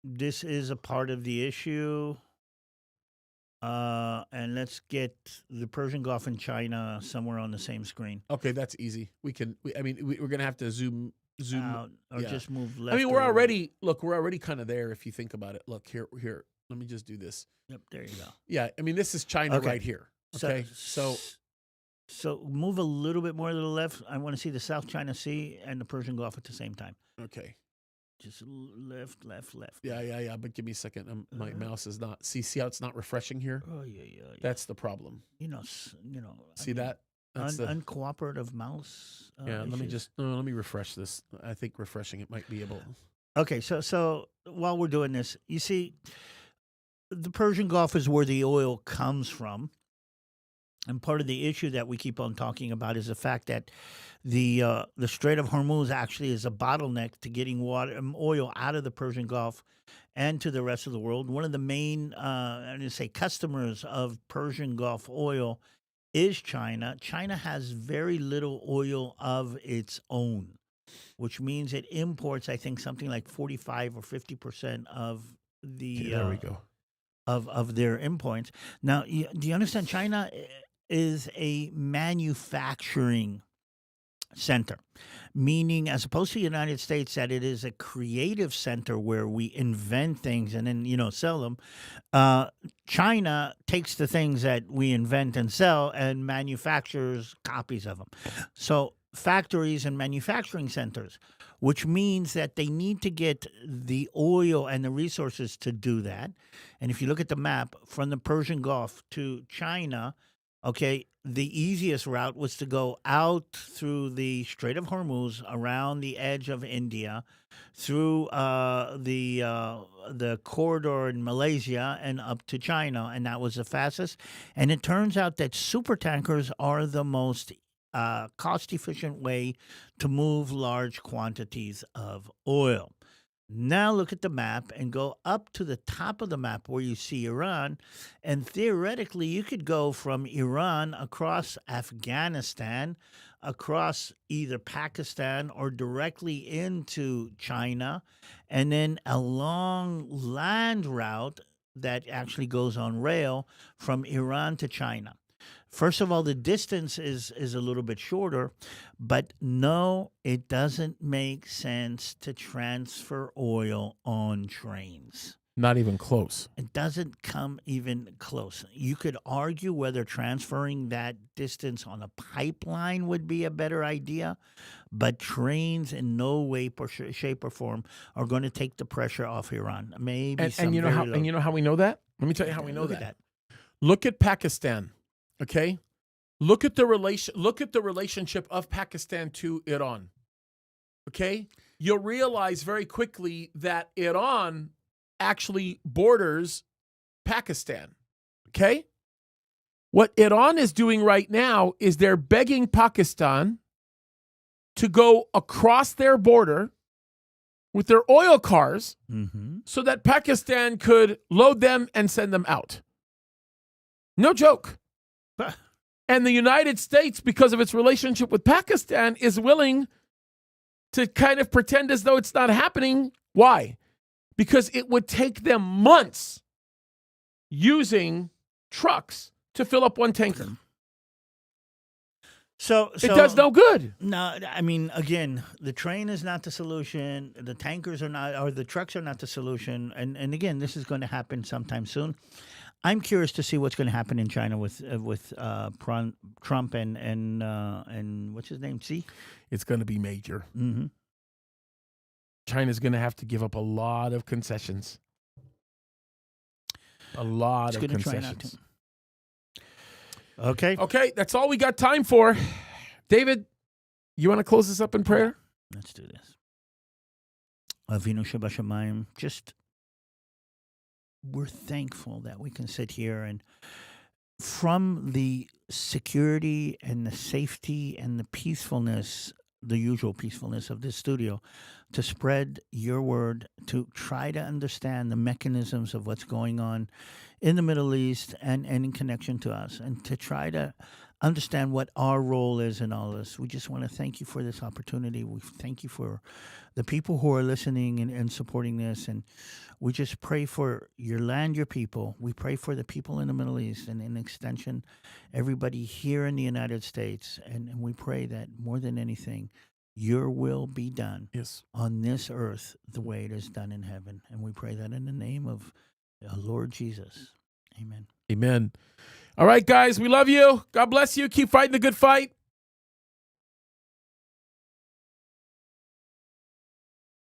this is a part of the issue. And let's get the Persian Gulf and China somewhere on the same screen. Okay, that's easy. We can. We're gonna have to zoom Out or yeah. just move left. I mean, or right. we're already kind of there if you think about it. Look here. Let me just do this. Yep, there you go. Yeah, I mean, this is China Okay. right here. Okay, So move a little bit more to the left. I want to see the South China Sea and the Persian Gulf at the same time. okay. Just left. Yeah. But give me a second. My mouse is not. See how it's not refreshing here? Oh yeah. That's the problem. See that? That's the uncooperative mouse. yeah. Let issues. me refresh this. I think refreshing it might be able. Okay, so while we're doing this, you see, the Persian Gulf is where the oil comes from. And part of the issue that we keep on talking about is the fact that the Strait of Hormuz actually is a bottleneck to getting oil out of the Persian Gulf and to the rest of the world. One of the main, customers of Persian Gulf oil is China. China has very little oil of its own, which means it imports, I think, something like 45 or 50% of the There we go. of their imports. Now, do you understand? China is a manufacturing center, meaning as opposed to the United States, that it is a creative center where we invent things and then sell them. China takes the things that we invent and sell and manufactures copies of them. So factories and manufacturing centers, which means that they need to get the oil and the resources to do that. And if you look at the map from the Persian Gulf to China, okay, the easiest route was to go out through the Strait of Hormuz, around the edge of India, through the corridor in Malaysia and up to China, and that was the fastest. And it turns out that super tankers are the most cost-efficient way to move large quantities of oil. Now look at the map and go up to the top of the map where you see Iran. And theoretically, you could go from Iran across Afghanistan, across either Pakistan or directly into China, and then a long land route that actually goes on rail from Iran to China. First of all, the distance is a little bit shorter, but no, it doesn't make sense to transfer oil on trains. Not even close. It doesn't come even close. You could argue whether transferring that distance on a pipeline would be a better idea, but trains in no way, shape, or form are going to take the pressure off Iran. Maybe And you know how we know that? Let me tell you how we know that. Look at Pakistan. Okay, look at the relationship of Pakistan to Iran. Okay, you'll realize very quickly that Iran actually borders Pakistan. Okay, what Iran is doing right now is they're begging Pakistan to go across their border with their oil cars so that Pakistan could load them and send them out. No joke. And the United States, because of its relationship with Pakistan, is willing to kind of pretend as though it's not happening. Why? Because it would take them months using trucks to fill up one tanker. So it does no good. No, I mean, again, the train is not the solution. The tankers are not, or the trucks are not the solution. And again, this is going to happen sometime soon. I'm curious to see what's going to happen in China with Trump and what's his name? Xi? It's going to be major. Mm-hmm. China's going to have to give up a lot of concessions. A lot of concessions. Okay, that's all we got time for. David, you want to close this up in prayer? Let's do this. Avinu Shabashamayim, we're thankful that we can sit here and from the security and the safety and the peacefulness, the usual peacefulness of this studio, to spread your word, to try to understand the mechanisms of what's going on in the Middle East and in connection to us, and to try to understand what our role is in all this. We just want to thank you for this opportunity. We thank you for the people who are listening and supporting this. And we just pray for your land, your people. We pray for the people in the Middle East and, in extension, everybody here in the United States. And we pray that more than anything, your will be done Yes. on this earth the way it is done in heaven. And we pray that in the name of Lord Jesus. Amen. Amen. All right, guys, we love you. God bless you. Keep fighting the good fight.